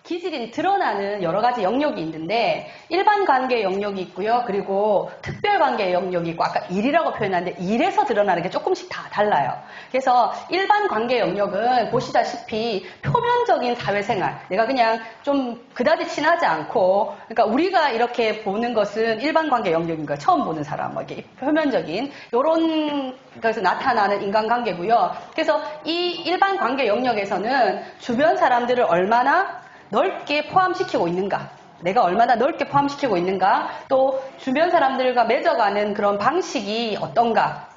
기질이 드러나는 여러 가지 영역이 있는데 일반 관계 영역이 있고요. 그리고 특별 관계 영역이 있고 아까 일이라고 표현하는데 일에서 드러나는 게 조금씩 다 달라요. 그래서 일반 관계 영역은 보시다시피 표면적인 사회생활, 내가 그냥 좀 그다지 친하지 않고 그러니까 우리가 이렇게 보는 것은 일반 관계 영역인 거예요. 처음 보는 사람, 뭐 이렇게 표면적인 이런 것에서 나타나는 인간관계고요. 그래서 이 일반 관계 영역에서는 주변 사람들을 얼마나 넓게 포함시키고 있는가, 내가 얼마나 넓게 포함시키고 있는가, 또 주변 사람들과 맺어가는 그런 방식이 어떤가,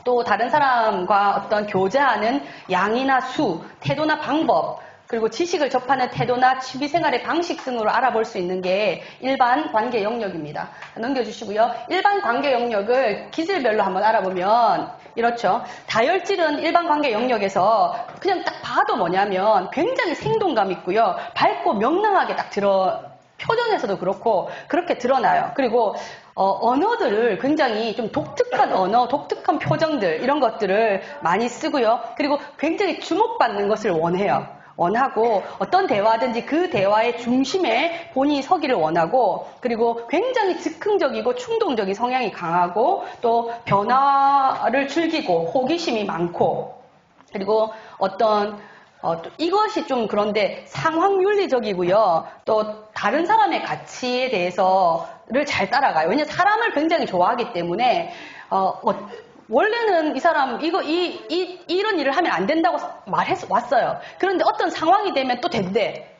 또 다른 사람과 어떤 교제하는 양이나 수, 태도나 방법, 그리고 지식을 접하는 태도나 취미생활의 방식 등으로 알아볼 수 있는 게 일반 관계 영역입니다. 넘겨주시고요. 일반 관계 영역을 기질별로 한번 알아보면 이렇죠. 다혈질은 일반 관계 영역에서 그냥 딱 봐도 뭐냐면 굉장히 생동감 있고요. 밝고 명랑하게 딱 표정에서도 그렇고 그렇게 드러나요. 그리고 언어들을 굉장히 좀 독특한 언어, 독특한 표정들 이런 것들을 많이 쓰고요. 그리고 굉장히 주목받는 것을 원하고 어떤 대화든지 그 대화의 중심에 본인이 서기를 원하고 그리고 굉장히 즉흥적이고 충동적인 성향이 강하고 또 변화를 즐기고 호기심이 많고 그리고 또 이것이 좀 그런데 상황윤리적이고요. 또 다른 사람의 가치에 대해서를 잘 따라가요. 왜냐하면 사람을 굉장히 좋아하기 때문에 원래는 이 사람 이런 일을 하면 안 된다고 왔어요. 그런데 어떤 상황이 되면 또 된대.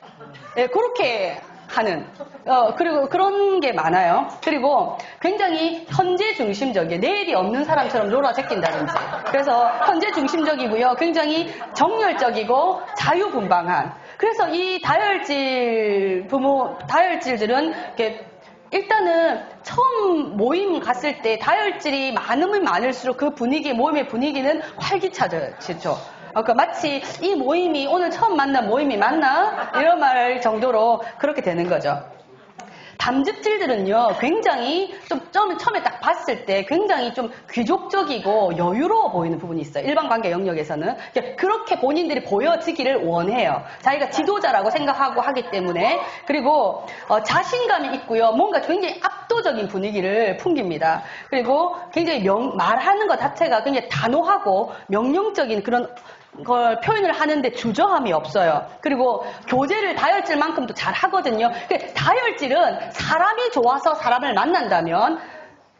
네, 그렇게 하는 그리고 그런 게 많아요. 그리고 굉장히 현재 중심적이에요. 내일이 없는 사람처럼 놀아제낀다든지. 그래서 현재 중심적이고요. 굉장히 정열적이고 자유분방한. 그래서 이 다혈질들은 이렇게 일단은 처음 모임 갔을 때 다혈질이 많으면 많을수록 그 모임의 분위기는 활기차죠. 그러니까 마치 이 모임이 오늘 처음 만난 모임이 맞나? 이런 말 정도로 그렇게 되는 거죠. 담즙질들은요, 굉장히 처음에 딱 봤을 때 굉장히 좀 귀족적이고 여유로워 보이는 부분이 있어요. 일반 관계 영역에서는. 그렇게 본인들이 보여지기를 원해요. 자기가 지도자라고 생각하고 하기 때문에. 그리고 자신감이 있고요. 뭔가 굉장히 압도적인 분위기를 풍깁니다. 그리고 굉장히 말하는 것 자체가 굉장히 단호하고 명령적인 그런 걸 표현을 하는데 주저함이 없어요. 그리고 교제를 다혈질만큼도 잘 하거든요. 다혈질은 사람이 좋아서 사람을 만난다면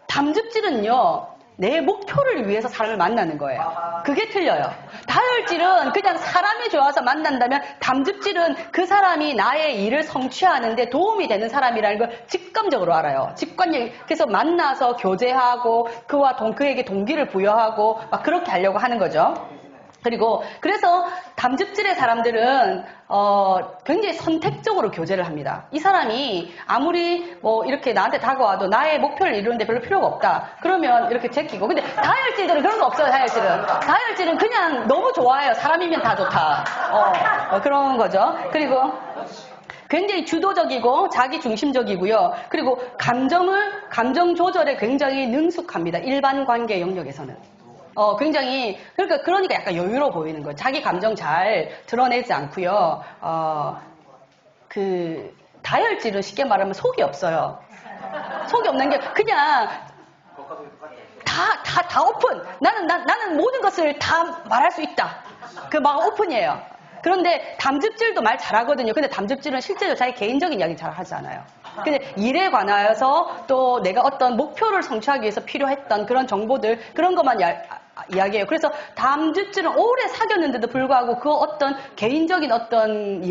담즙질은요, 내 목표를 위해서 사람을 만나는 거예요. 그게 틀려요. 다혈질은 그냥 사람이 좋아서 만난다면 담즙질은 그 사람이 나의 일을 성취하는데 도움이 되는 사람이라는 걸 직감적으로 알아요. 그래서 만나서 교제하고 그에게 동기를 부여하고 막 그렇게 하려고 하는 거죠. 그래서 담즙질의 사람들은 굉장히 선택적으로 교제를 합니다. 이 사람이 아무리 이렇게 나한테 다가와도 나의 목표를 이루는데 별로 필요가 없다. 그러면 이렇게 제끼고. 근데 다혈질들은 그런 거 없어요. 다혈질은 그냥 너무 좋아해요. 사람이면 다 좋다. 그런 거죠. 그리고 굉장히 주도적이고 자기 중심적이고요. 그리고 감정 조절에 굉장히 능숙합니다. 일반 관계 영역에서는. 굉장히, 그러니까 약간 여유로워 보이는 거예요. 자기 감정 잘 드러내지 않고요. 다혈질은 쉽게 말하면 속이 없어요. 속이 없는 게 그냥 다 오픈. 나는 모든 것을 다 말할 수 있다. 막 오픈이에요. 그런데 담즙질도 말 잘하거든요. 근데 담즙질은 실제로 자기 개인적인 이야기 잘 하지 않아요. 근데 일에 관하여서 또 내가 어떤 목표를 성취하기 위해서 필요했던 그런 정보들, 그런 것만 이야기해요. 그래서 담즙질은 오래 사귀었는데도 불구하고 그 어떤 개인적인 어떤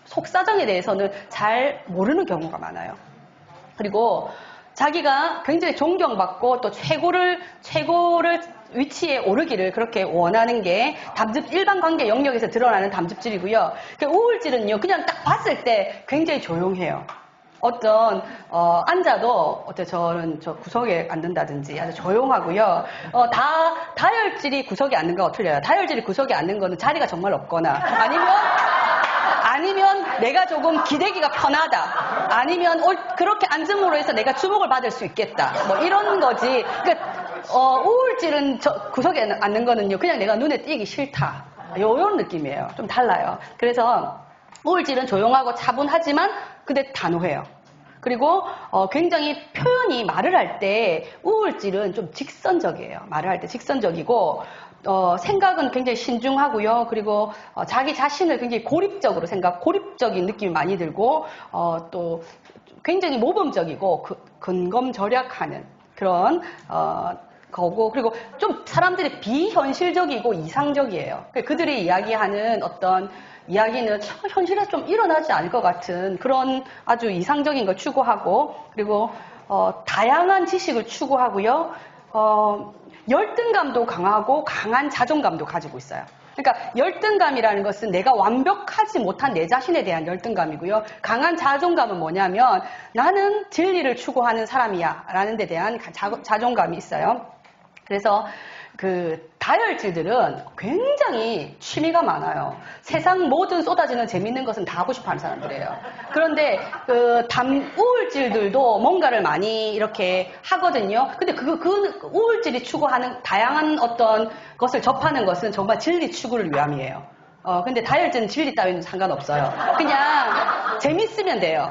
속사정에 대해서는 잘 모르는 경우가 많아요. 그리고 자기가 굉장히 존경받고 또 최고를 위치에 오르기를 그렇게 원하는 게 일반 관계 영역에서 드러나는 담즙질이고요. 우울질은요, 그냥 딱 봤을 때 굉장히 조용해요. 앉아도, 저는 구석에 앉는다든지 아주 조용하고요. 다혈질이 구석에 앉는 거가 틀려요. 다혈질이 구석에 앉는 거는 자리가 정말 없거나, 아니면 내가 조금 기대기가 편하다. 아니면 그렇게 앉음으로 해서 내가 주목을 받을 수 있겠다. 이런 거지. 우울질은 구석에 앉는 거는요, 그냥 내가 눈에 띄기 싫다. 이런 느낌이에요. 좀 달라요. 그래서 우울질은 조용하고 차분하지만 근데 단호해요. 그리고 굉장히 표현이 말을 할 때 우울질은 좀 직선적이에요. 말을 할 때 직선적이고 생각은 굉장히 신중하고요. 그리고 자기 자신을 굉장히 고립적인 느낌이 많이 들고 또 굉장히 모범적이고 근검절약하는 그런 거고, 그리고 좀 사람들이 비현실적이고 이상적이에요. 그들이 이야기하는 어떤 이야기는 현실에 좀 일어나지 않을 것 같은 그런 아주 이상적인 걸 추구하고, 그리고 다양한 지식을 추구하고요. 열등감도 강하고 강한 자존감도 가지고 있어요. 그러니까 열등감이라는 것은 내가 완벽하지 못한 내 자신에 대한 열등감이고요. 강한 자존감은 뭐냐면 나는 진리를 추구하는 사람이야 라는 데 대한 자존감이 있어요. 그래서 다혈질들은 굉장히 취미가 많아요. 세상 모든 쏟아지는 재밌는 것은 다 하고 싶어 하는 사람들이에요. 그런데 우울질들도 뭔가를 많이 이렇게 하거든요. 근데 그 우울질이 추구하는 다양한 어떤 것을 접하는 것은 정말 진리 추구를 위함이에요. 근데 다혈질은 진리 따위는 상관없어요. 그냥 재밌으면 돼요.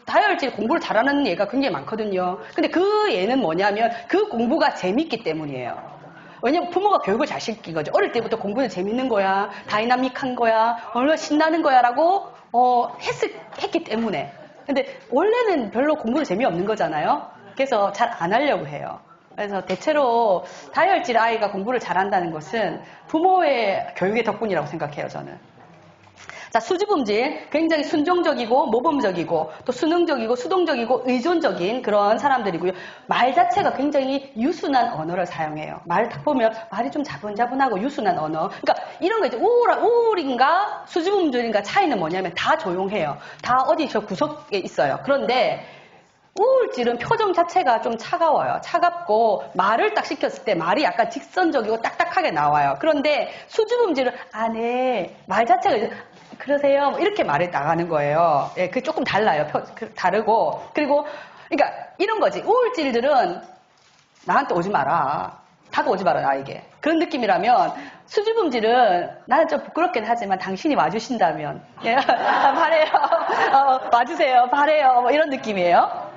다혈질 공부를 잘하는 얘가 굉장히 많거든요. 근데 그 얘는 뭐냐면 그 공부가 재밌기 때문이에요. 왜냐면 부모가 교육을 잘 시킨 거죠. 어릴 때부터 공부는 재밌는 거야, 다이나믹한 거야, 얼마나 신나는 거야 라고 했기 때문에. 근데 원래는 별로 공부를 재미없는 거잖아요. 그래서 잘 안 하려고 해요. 그래서 대체로 다혈질 아이가 공부를 잘한다는 것은 부모의 교육의 덕분이라고 생각해요, 저는. 자, 수줍음질, 굉장히 순종적이고 모범적이고 또 수능적이고 수동적이고 의존적인 그런 사람들이고요. 말 자체가 굉장히 유순한 언어를 사용해요. 말을 딱 보면 말이 좀 자분자분하고 유순한 언어. 그러니까 이런 거 이제 우울인가 수줍음질인가 차이는 뭐냐면 다 조용해요. 다 어디 저 구석에 있어요. 그런데 우울질은 표정 자체가 좀 차가워요. 차갑고 말을 딱 시켰을 때 말이 약간 직선적이고 딱딱하게 나와요. 그런데 수줍음질은 네, 말 자체가 그러세요. 이렇게 말이 나가는 거예요. 예, 그게 조금 달라요. 다르고. 그리고, 그러니까 이런 거지. 우울질들은 나한테 오지 마라. 다가오지 마라, 나에게. 그런 느낌이라면 수줍음질은 나는 좀 부끄럽긴 하지만 당신이 와주신다면. 예, 바래요. 와주세요. 바래요. 뭐 이런 느낌이에요.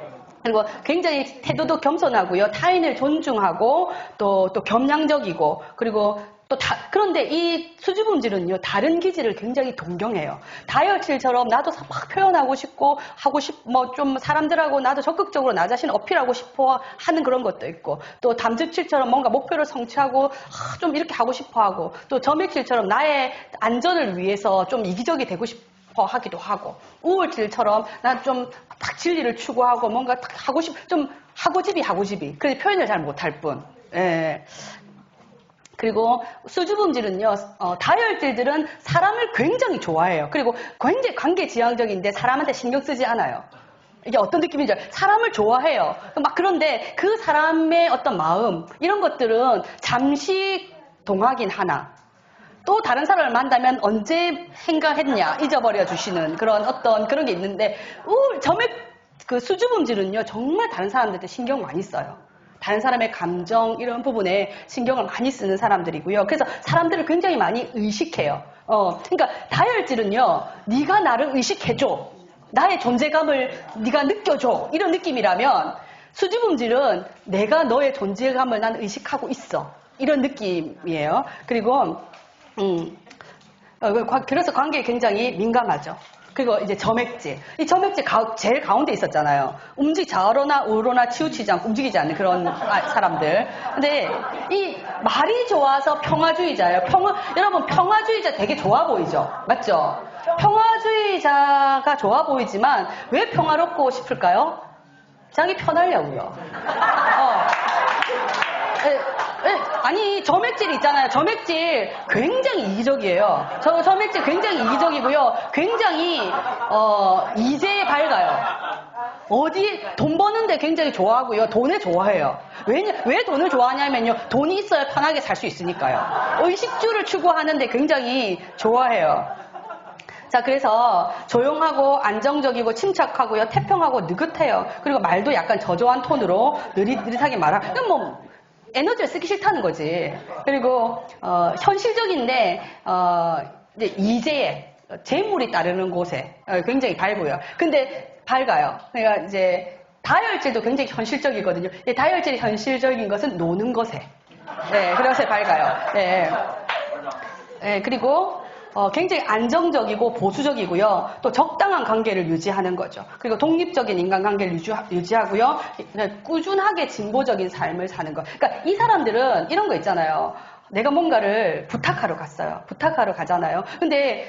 그리고 굉장히 태도도 겸손하고요. 타인을 존중하고 또 겸양적이고 그리고 그런데 이 수줍음질은요, 다른 기질을 굉장히 동경해요. 다혈질처럼 나도 막 표현하고 싶고, 좀 사람들하고 나도 적극적으로 나 자신을 어필하고 싶어 하는 그런 것도 있고, 또 담즙질처럼 뭔가 목표를 성취하고, 좀 이렇게 하고 싶어 하고, 또 점액질처럼 나의 안전을 위해서 좀 이기적이 되고 싶어 하기도 하고, 우울질처럼 난 좀 딱 진리를 추구하고, 뭔가 딱 좀 하고집이. 그래서 표현을 잘 못할 뿐. 예. 그리고 수줍음질은요, 다혈질들은 사람을 굉장히 좋아해요. 그리고 굉장히 관계지향적인데 사람한테 신경 쓰지 않아요. 이게 어떤 느낌인지 사람을 좋아해요. 그런데 그 사람의 어떤 마음 이런 것들은 잠시 동하긴 하나 또 다른 사람을 만나면 언제 생각했냐 잊어버려 주시는 그런 게 있는데 수줍음질은요 정말 다른 사람들한테 신경 많이 써요. 다른 사람의 감정 이런 부분에 신경을 많이 쓰는 사람들이고요. 그래서 사람들을 굉장히 많이 의식해요. 그러니까 다혈질은요. 네가 나를 의식해줘. 나의 존재감을 네가 느껴줘. 이런 느낌이라면 수줍음질은 내가 너의 존재감을 난 의식하고 있어. 이런 느낌이에요. 그리고 그래서 관계에 굉장히 민감하죠. 그리고 이제 점액질. 이 점액질 제일 가운데 있었잖아요. 좌로나 우로나 치우치지 않고 움직이지 않는 그런 사람들. 근데 이 말이 좋아서 평화주의자예요. 여러분 평화주의자 되게 좋아 보이죠? 맞죠? 평화주의자가 좋아 보이지만 왜 평화롭고 싶을까요? 자기 편하려고요. 아니 점액질이 있잖아요. 점액질 굉장히 이기적이에요. 점액질 굉장히 이기적이고요. 굉장히 이제에 밝아요. 돈 버는데 굉장히 좋아하고요. 돈을 좋아해요. 왜 돈을 좋아하냐면요. 돈이 있어야 편하게 살 수 있으니까요. 의식주를 추구하는데 굉장히 좋아해요. 자, 그래서 조용하고 안정적이고 침착하고요. 태평하고 느긋해요. 그리고 말도 약간 저조한 톤으로 느릿하게 말하고 에너지를 쓰기 싫다는 거지. 그리고 현실적인데 이제 이재에 재물이 따르는 곳에 굉장히 밝고요. 근데 밝아요. 그러니까 이제 다혈질도 굉장히 현실적이거든요. 다혈질이 현실적인 것은 노는 것에. 네, 그래서 밝아요. 네. 네, 그리고 굉장히 안정적이고 보수적이고요. 또 적당한 관계를 유지하는 거죠. 그리고 독립적인 인간관계를 유지하고요. 꾸준하게 진보적인 삶을 사는 것. 그러니까 이 사람들은 이런 거 있잖아요. 내가 뭔가를 부탁하러 갔어요. 부탁하러 가잖아요. 근데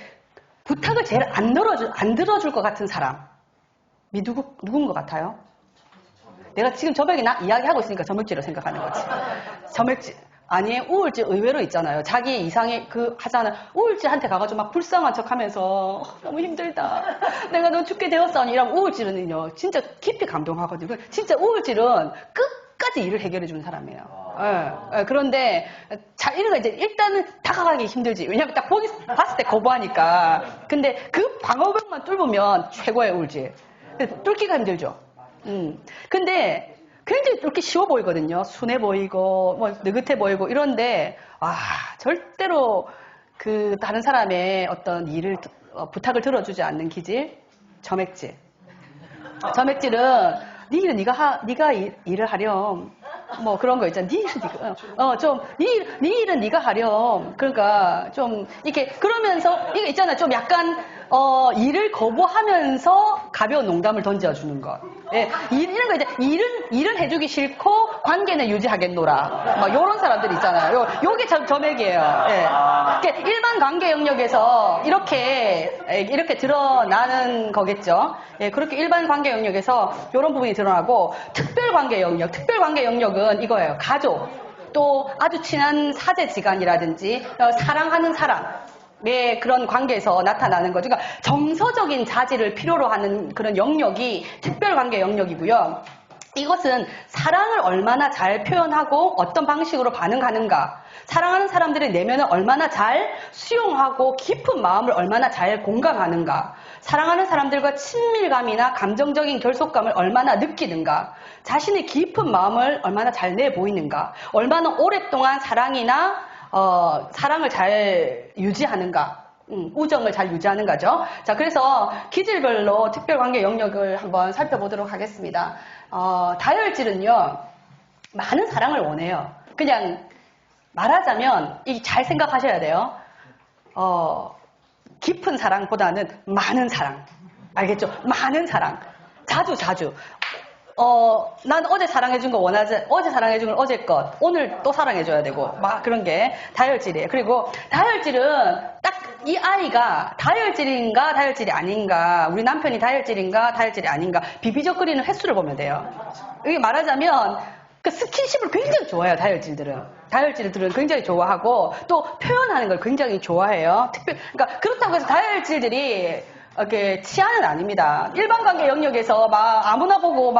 부탁을 제일 안 들어줄 것 같은 사람이 누군 것 같아요? 내가 지금 저벽에 이야기하고 있으니까 점액질을 생각하는 거지. 점액질. 아니, 우울증 의외로 있잖아요. 자기 이상의 하잖아. 우울증한테 가가지고 막 불쌍한 척 하면서 너무 힘들다. 내가 너 죽게 되었어. 이러면 우울증은요, 진짜 깊이 감동하거든요. 진짜 우울증은 끝까지 일을 해결해주는 사람이에요. 그런데, 이런 거 이제 일단은 다가가기 힘들지. 왜냐면 딱 봤을 때 거부하니까. 근데 그 방어벽만 뚫으면 최고의 우울증. 뚫기가 힘들죠. 근데, 굉장히 뚫기 쉬워 보이거든요. 순해 보이고, 느긋해 보이고, 이런데, 절대로 다른 사람의 어떤 부탁을 들어주지 않는 기질? 점액질. 점액질은, 네 일은 일을 하렴. 그런 거 있잖아. 네 일은 네가 하렴. 그러니까, 그러면서, 이게 있잖아. 좀 약간, 일을 거부하면서 가벼운 농담을 던져주는 것. 예, 이런 거 이제, 일은 해주기 싫고, 관계는 유지하겠노라. 요런 사람들이 있잖아요. 요게 점액이에요. 예. 일반 관계 영역에서 이렇게 드러나는 거겠죠. 예, 그렇게 일반 관계 영역에서 요런 부분이 드러나고, 특별 관계 영역은 이거예요. 가족, 또 아주 친한 사제지간이라든지, 사랑하는 사람. 그런 관계에서 나타나는 거죠. 그러니까 정서적인 자질을 필요로 하는 그런 영역이 특별관계 영역이고요. 이것은 사랑을 얼마나 잘 표현하고 어떤 방식으로 반응하는가, 사랑하는 사람들의 내면을 얼마나 잘 수용하고 깊은 마음을 얼마나 잘 공감하는가, 사랑하는 사람들과 친밀감이나 감정적인 결속감을 얼마나 느끼는가, 자신의 깊은 마음을 얼마나 잘 내보이는가, 얼마나 오랫동안 사랑을 잘 유지하는가, 우정을 잘 유지하는 거죠. 자, 그래서 기질별로 특별관계 영역을 한번 살펴보도록 하겠습니다. 다혈질은요, 많은 사랑을 원해요. 그냥 말하자면 잘 생각하셔야 돼요. 깊은 사랑보다는 많은 사랑. 알겠죠? 많은 사랑. 자주. 난 어제 사랑해준 거 어제 사랑해준 건 어제 것, 오늘 또 사랑해줘야 되고, 그런 게 다혈질이에요. 그리고 다혈질은 딱 이 아이가 다혈질인가, 다혈질이 아닌가, 우리 남편이 다혈질인가, 다혈질이 아닌가, 비비적거리는 횟수를 보면 돼요. 이게 말하자면, 스킨십을 굉장히 좋아해요, 다혈질들은 굉장히 좋아하고, 또 표현하는 걸 굉장히 좋아해요. 그러니까 그렇다고 해서 다혈질들이 이렇게 치안은 아닙니다. 일반 관계 영역에서 아무나 보고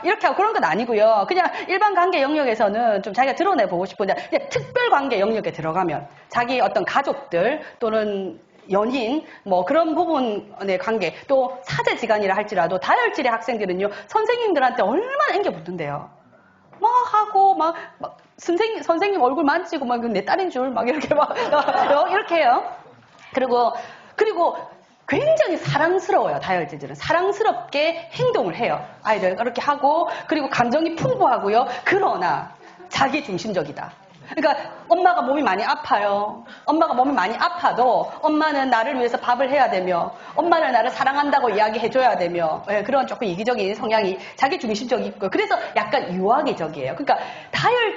이렇게 하고 그런 건 아니고요. 그냥 일반 관계 영역에서는 좀 자기가 드러내보고 싶은데, 특별 관계 영역에 들어가면 자기 어떤 가족들 또는 연인, 그런 부분의 관계, 또 사제지간이라 할지라도 다혈질의 학생들은요, 선생님들한테 얼마나 앵겨붙는데요. 하고, 선생님 얼굴 만지고, 내 딸인 줄, 이렇게 이렇게 해요. 그리고, 굉장히 사랑스러워요, 다혈질들은. 사랑스럽게 행동을 해요. 아이들 이렇게 하고, 그리고 감정이 풍부하고요. 그러나 자기 중심적이다. 그러니까 엄마가 몸이 많이 아파요. 엄마가 몸이 많이 아파도 엄마는 나를 위해서 밥을 해야 되며, 엄마는 나를 사랑한다고 이야기해줘야 되며, 그런 조금 이기적인 성향이 자기 중심적이고, 그래서 약간 유아기적이에요. 그러니까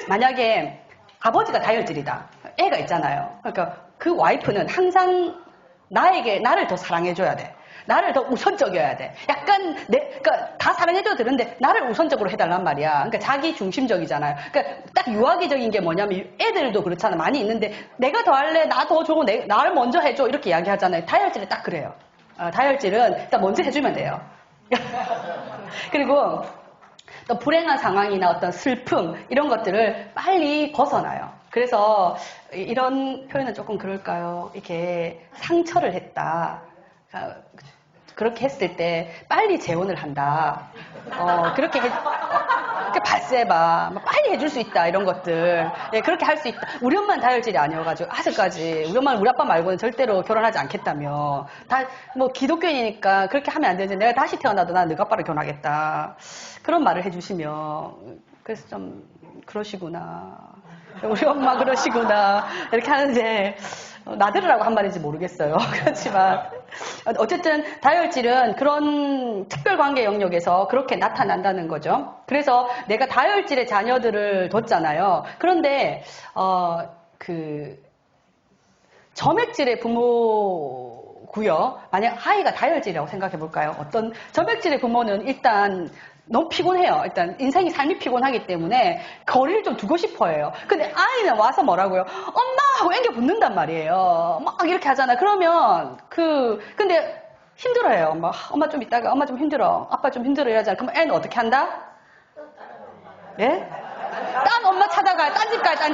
만약에 아버지가 다혈질이다. 애가 있잖아요. 그러니까 그 와이프는 항상 나를 더 사랑해줘야 돼. 나를 더 우선적이어야 돼. 약간 그러니까 다 사랑해줘도 되는데 나를 우선적으로 해달란 말이야. 그러니까 자기 중심적이잖아요. 그러니까 딱 유아기적인 게 뭐냐면, 애들도 그렇잖아. 많이 있는데 내가 더 할래, 나 더 좋고 나를 먼저 해줘 이렇게 이야기하잖아요. 다혈질은 딱 그래요. 다혈질은 일단 먼저 해주면 돼요. 그리고 또 불행한 상황이나 어떤 슬픔 이런 것들을 빨리 벗어나요. 그래서 이런 표현은 조금 그럴까요? 이렇게 상처를 했다. 그렇게 했을 때 빨리 재혼을 한다. 발세봐. 막 빨리 해줄 수 있다. 이런 것들. 예, 그렇게 할 수 있다. 우리 엄마는 다혈질이 아니어가지고, 아직까지. 우리 엄마는 우리 아빠 말고는 절대로 결혼하지 않겠다며. 뭐, 기독교인이니까 그렇게 하면 안 되지. 내가 다시 태어나도 난 너가 아빠를 결혼하겠다. 그런 말을 해주시며. 그래서 좀, 그러시구나. 우리 엄마 그러시구나. 이렇게 하는데, 나들으라고 한 말인지 모르겠어요. 그렇지만 어쨌든 다혈질은 그런 특별관계 영역에서 그렇게 나타난다는 거죠. 그래서 내가 다혈질의 자녀들을 뒀잖아요. 그런데 점액질의 부모고요. 만약 아이가 다혈질이라고 생각해 볼까요? 어떤 점액질의 부모는 일단 너무 피곤해요. 일단 인생이 삶이 피곤하기 때문에 거리를 좀 두고 싶어 해요. 근데 아이는 와서 뭐라고요? 엄마! 하고 앵겨 붙는단 말이에요. 막 이렇게 하잖아. 그러면 근데 힘들어해요. 엄마 좀 이따가 엄마 좀 힘들어. 아빠 좀 힘들어 이러잖아. 그럼 애는 어떻게 한다? 예? 딴 엄마 찾아가요. 딴 집 가요. 딴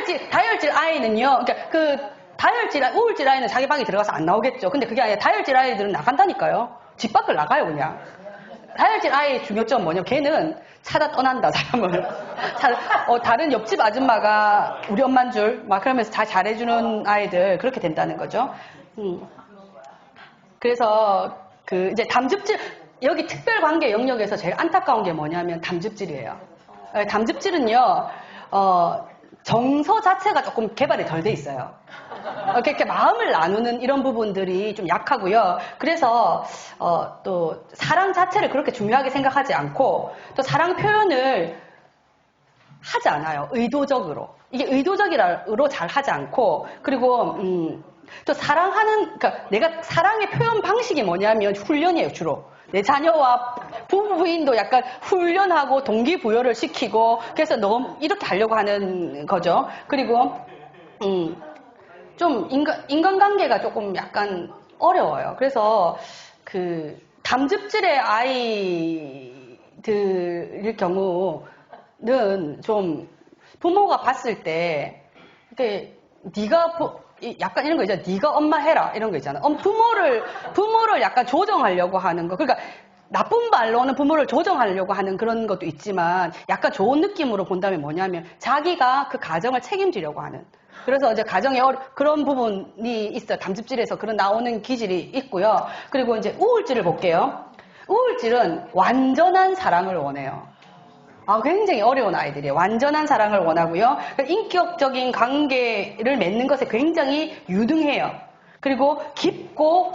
집. 다혈질 아이는요. 그러니까 우울질 아이는 자기 방에 들어가서 안 나오겠죠. 근데 그게 아니라 다혈질 아이들은 나간다니까요. 집 밖을 나가요, 그냥. 다혈질 아이의 중요점은 뭐냐면 걔는 찾아 떠난다, 사람을. 다른 옆집 아줌마가 우리 엄마인 줄, 막 그러면서 다 잘해주는 아이들, 그렇게 된다는 거죠. 그래서, 이제 담즙질, 여기 특별관계 영역에서 제일 안타까운 게 뭐냐면 담즙질이에요. 담즙질은요, 정서 자체가 조금 개발이 덜 돼 있어요. 이렇게 마음을 나누는 이런 부분들이 좀 약하고요. 그래서 또 사랑 자체를 그렇게 중요하게 생각하지 않고 또 사랑 표현을 하지 않아요. 의도적으로. 이게 의도적으로 잘 하지 않고 그리고 또 그러니까 내가 사랑의 표현 방식이 뭐냐면 훈련이에요, 주로. 내 자녀와 부부인도 약간 훈련하고 동기부여를 시키고 그래서 너무 이렇게 하려고 하는 거죠. 그리고 좀 인간관계가 조금 약간 어려워요. 그래서 담즙질의 아이들일 경우는 좀 부모가 봤을 때 이렇게 약간 이런 거 있잖아요. 네가 엄마 해라 이런 거 있잖아요. 부모를 약간 조정하려고 하는 거. 그러니까 나쁜 말로는 부모를 조정하려고 하는 그런 것도 있지만 약간 좋은 느낌으로 본다면 뭐냐면 자기가 그 가정을 책임지려고 하는. 그래서 이제 가정에 그런 부분이 있어요. 담즙질에서 그런 나오는 기질이 있고요. 그리고 이제 우울질을 볼게요. 우울질은 완전한 사랑을 원해요. 굉장히 어려운 아이들이에요. 완전한 사랑을 원하고요. 인격적인 관계를 맺는 것에 굉장히 유능해요. 그리고 깊고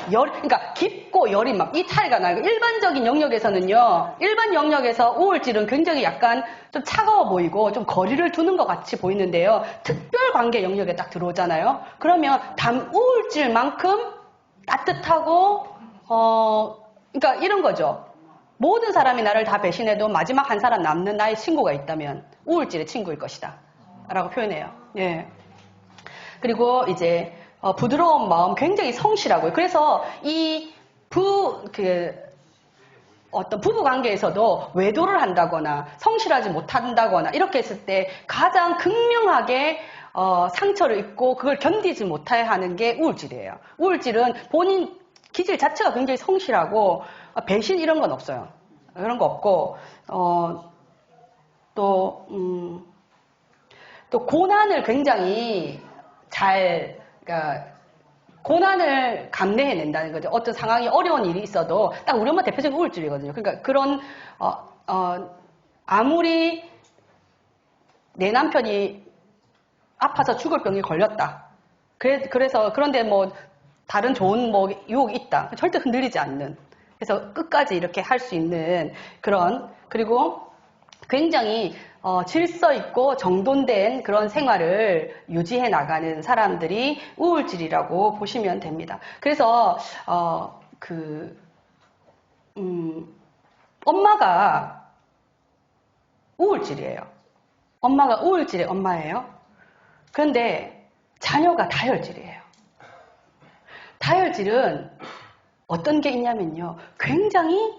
여린 이 차이가 나요. 일반적인 영역에서는요. 일반 영역에서 우울질은 굉장히 약간 좀 차가워 보이고 좀 거리를 두는 것 같이 보이는데요. 특별 관계 영역에 딱 들어오잖아요. 그러면 우울질만큼 따뜻하고 그러니까 이런 거죠. 모든 사람이 나를 다 배신해도 마지막 한 사람 남는 나의 친구가 있다면 우울질의 친구일 것이다. 라고 표현해요. 예. 그리고 이제 부드러운 마음 굉장히 성실하고요. 그래서 어떤 부부 관계에서도 외도를 한다거나 성실하지 못한다거나 이렇게 했을 때 가장 극명하게 상처를 입고 그걸 견디지 못해 하는 게 우울질이에요. 우울질은 본인 기질 자체가 굉장히 성실하고 배신 이런 건 없어요. 그런 거 없고 또 고난을 굉장히 그러니까 고난을 감내해낸다는 거죠. 어떤 상황이 어려운 일이 있어도 딱 우리 엄마 대표적인 우울질이거든요. 그러니까 그런 아무리 내 남편이 아파서 죽을 병이 걸렸다. 그런데 뭐 다른 좋은 유혹이 있다. 절대 흔들리지 않는. 그래서 끝까지 이렇게 할 수 있는 그리고 굉장히 질서 있고 정돈된 그런 생활을 유지해 나가는 사람들이 우울질이라고 보시면 됩니다. 그래서 엄마가 우울질이에요. 엄마가 우울질의 엄마예요. 그런데 자녀가 다혈질이에요. 다혈질은 어떤 게 있냐면요. 굉장히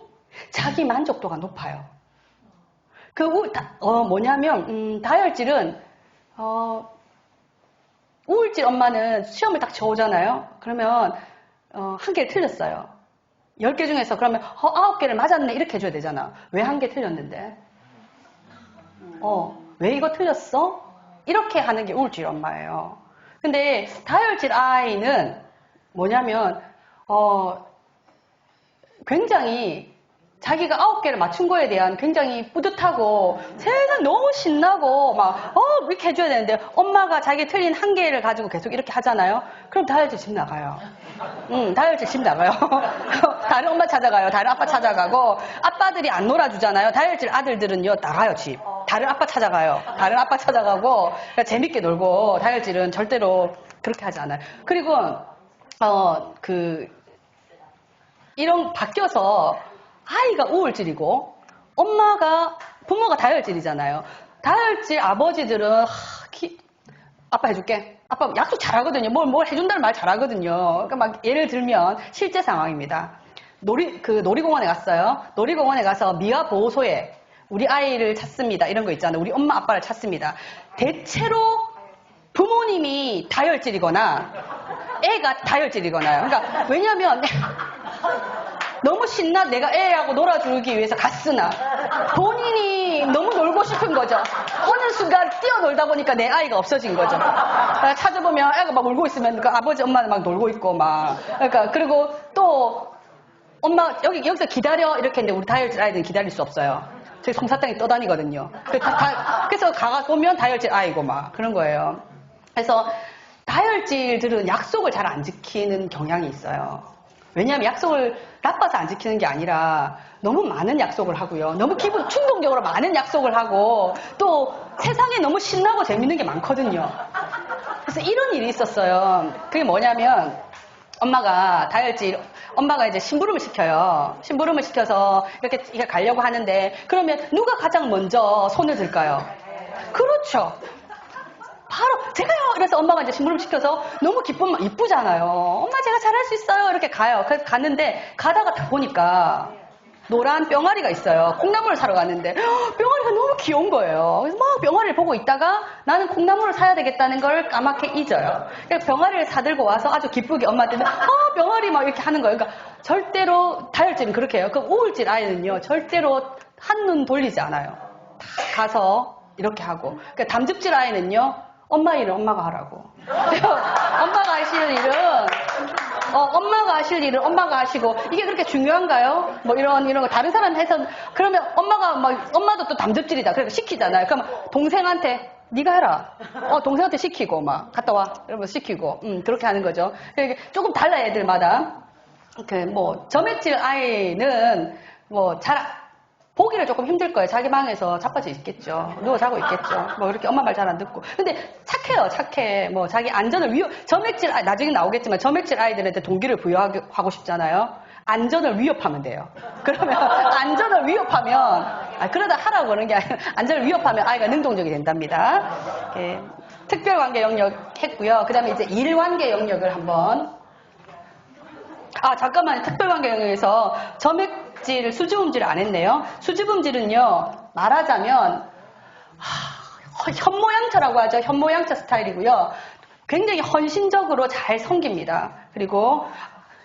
자기 만족도가 높아요. 뭐냐면, 다혈질은, 우울질 엄마는 시험을 딱 쳐오잖아요. 그러면, 한 개를 틀렸어요. 10개 중에서 그러면 9개를 맞았네 이렇게 해줘야 되잖아. 왜 1개 틀렸는데? 왜 이거 틀렸어? 이렇게 하는 게 우울질 엄마예요. 근데 다혈질 아이는 뭐냐면 굉장히 자기가 9개를 맞춘 거에 대한 굉장히 뿌듯하고 세상 너무 신나고 막 이렇게 해줘야 되는데 엄마가 자기 틀린 1개를 가지고 계속 이렇게 하잖아요. 그럼 다혈질 집 나가요. 다혈질 집 나가요. 다른 엄마 찾아가요. 다른 아빠 찾아가고 아빠들이 안 놀아주잖아요. 다혈질 아들들은요 나가요 집. 다른 아빠 찾아가요. 다른 아빠 찾아가고 재밌게 놀고 다혈질은 절대로 그렇게 하지 않아요. 그리고 이런 바뀌어서 아이가 우울질이고 부모가 다혈질이잖아요. 다혈질 아버지들은 아빠 해줄게. 아빠 약속 잘하거든요. 뭘 해준다는 말 잘하거든요. 그러니까 막 예를 들면 실제 상황입니다. 놀이공원에 갔어요. 놀이공원에 가서 미화 보호소에 우리 아이를 찾습니다. 이런 거 있잖아요. 우리 엄마 아빠를 찾습니다. 대체로 부모님이 다혈질이거나 애가 다혈질이거나요. 그러니까 왜냐면 너무 신나 내가 애하고 놀아주기 위해서 갔으나 본인이 너무 놀고 싶은 거죠. 어느 순간 뛰어놀다 보니까 내 아이가 없어진 거죠. 찾아보면 애가 막 울고 있으면 그 아버지 엄마는 막 놀고 있고 막 그러니까 그리고 또 엄마 여기서 기다려 이렇게 했는데 우리 다혈질 아이들은 기다릴 수 없어요. 저희 솜사탕이 떠다니거든요. 그래서 가보면 다혈질 아이고 막 그런 거예요. 그래서 다혈질들은 약속을 잘 안 지키는 경향이 있어요. 왜냐하면 약속을 나빠서 안 지키는 게 아니라 너무 많은 약속을 하고요. 너무 기분 충동적으로 많은 약속을 하고 또 세상에 너무 신나고 재밌는 게 많거든요. 그래서 이런 일이 있었어요. 그게 뭐냐면 엄마가 이제 심부름을 시켜요. 심부름을 시켜서 이렇게 가려고 하는데 그러면 누가 가장 먼저 손을 들까요? 그렇죠. 바로 제가요. 그래서 엄마가 이제 심부름 시켜서 너무 이쁘잖아요. 엄마 제가 잘할 수 있어요. 이렇게 가요. 그래서 갔는데 가다가 보니까 노란 뿅아리가 있어요. 콩나물을 사러 갔는데 뿅아리가 너무 귀여운 거예요. 그래서 막 뿅아리를 보고 있다가 나는 콩나물을 사야 되겠다는 걸 까맣게 잊어요. 그래서 뿅아리를 사들고 와서 아주 기쁘게 엄마한테 뿅아리 막 이렇게 하는 거예요. 그러니까 절대로 다혈질은 그렇게 해요. 그 우울질 아이는요 절대로 한눈 돌리지 않아요. 다 가서 이렇게 하고. 그러니까 담즙질 아이는요 엄마 일은 엄마가 하라고. 엄마가 하실 일은 엄마가 하시고, 이게 그렇게 중요한가요? 뭐 이런 거 다른 사람한테 해서, 그러면 엄마도 또 담즙질이다. 그러니까 시키잖아요. 그럼 동생한테, 네가 해라. 동생한테 시키고, 막, 갔다 와. 이러면서 시키고, 그렇게 하는 거죠. 그러니까 조금 달라요, 애들마다. 점액질 아이는, 보기를 조금 힘들 거예요. 자기 방에서 자빠져 있겠죠. 누워 자고 있겠죠. 이렇게 엄마 말 잘 안 듣고. 근데 착해요, 착해. 자기 안전을 점액질, 나중에 나오겠지만 점액질 아이들한테 동기를 부여하고 싶잖아요. 안전을 위협하면 돼요. 그러면 안전을 위협하면, 그러다 하라고 그러는 게 아니라 안전을 위협하면 아이가 능동적이 된답니다. 특별관계 영역 했고요. 그 다음에 이제 일관계 영역을 한번. 잠깐만요. 특별관계 영역에서 수지음질을 안 했네요. 수지음질은요, 말하자면, 현모양처라고 하죠. 현모양처 스타일이고요. 굉장히 헌신적으로 잘 섬깁니다. 그리고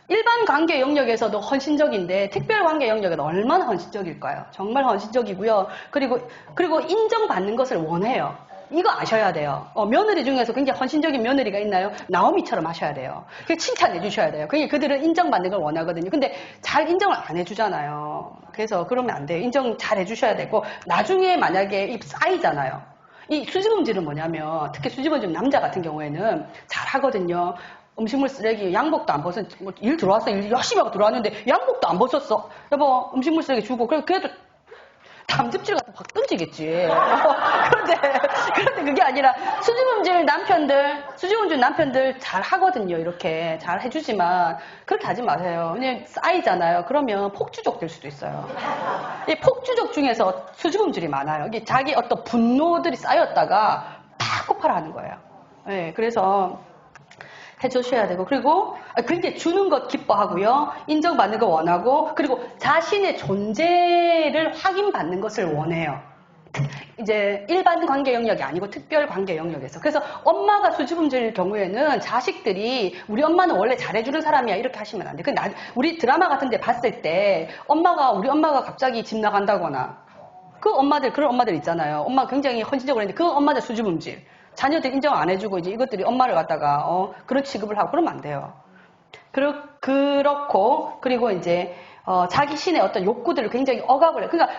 일반 관계 영역에서도 헌신적인데, 특별관계 영역은 얼마나 헌신적일까요? 정말 헌신적이고요. 그리고 인정받는 것을 원해요. 이거 아셔야 돼요. 며느리 중에서 굉장히 헌신적인 며느리가 있나요? 나오미처럼 하셔야 돼요. 칭찬해 주셔야 돼요. 그들은 인정받는 걸 원하거든요. 근데 잘 인정을 안 해주잖아요. 그래서 그러면 안 돼요. 인정 잘 해주셔야 되고, 나중에 만약에 쌓이잖아요. 이 수지음질은 뭐냐면, 특히 수지음질 남자 같은 경우에는 잘 하거든요. 음식물 쓰레기 양복도 안 벗은, 일 들어왔어. 일 열심히 하고 들어왔는데 양복도 안 벗었어. 여보, 음식물 쓰레기 주고. 그래도 담즙질 같은 막 던지겠지. 그런데 그게 아니라 수지음질 남편들 잘 하거든요. 이렇게 잘 해주지만 그렇게 하지 마세요. 그냥 쌓이잖아요. 그러면 폭주족 될 수도 있어요. 이 폭주족 중에서 수지음질이 많아요. 이게 자기 어떤 분노들이 쌓였다가 팍 폭발하는 거예요. 네, 그래서 해주셔야 되고, 그리고 그게 주는 것 기뻐하고요. 인정받는 거 원하고, 그리고 자신의 존재를 확인받는 것을 원해요. 이제 일반 관계 영역이 아니고 특별 관계 영역에서. 그래서 엄마가 수줍음질 경우에는 자식들이 우리 엄마는 원래 잘해주는 사람이야 이렇게 하시면 안 돼. 우리 드라마 같은 데 봤을 때 우리 엄마가 갑자기 집 나간다거나 그런 엄마들 있잖아요. 엄마가 굉장히 헌신적으로 했는데 그 엄마들 수줍음질. 자녀들 인정 안 해주고 이제 이것들이 엄마를 갖다가 그런 취급을 하고 그러면 안 돼요. 그렇고 그리고 이제 자기 신의 어떤 욕구들을 굉장히 억압을 해. 그러니까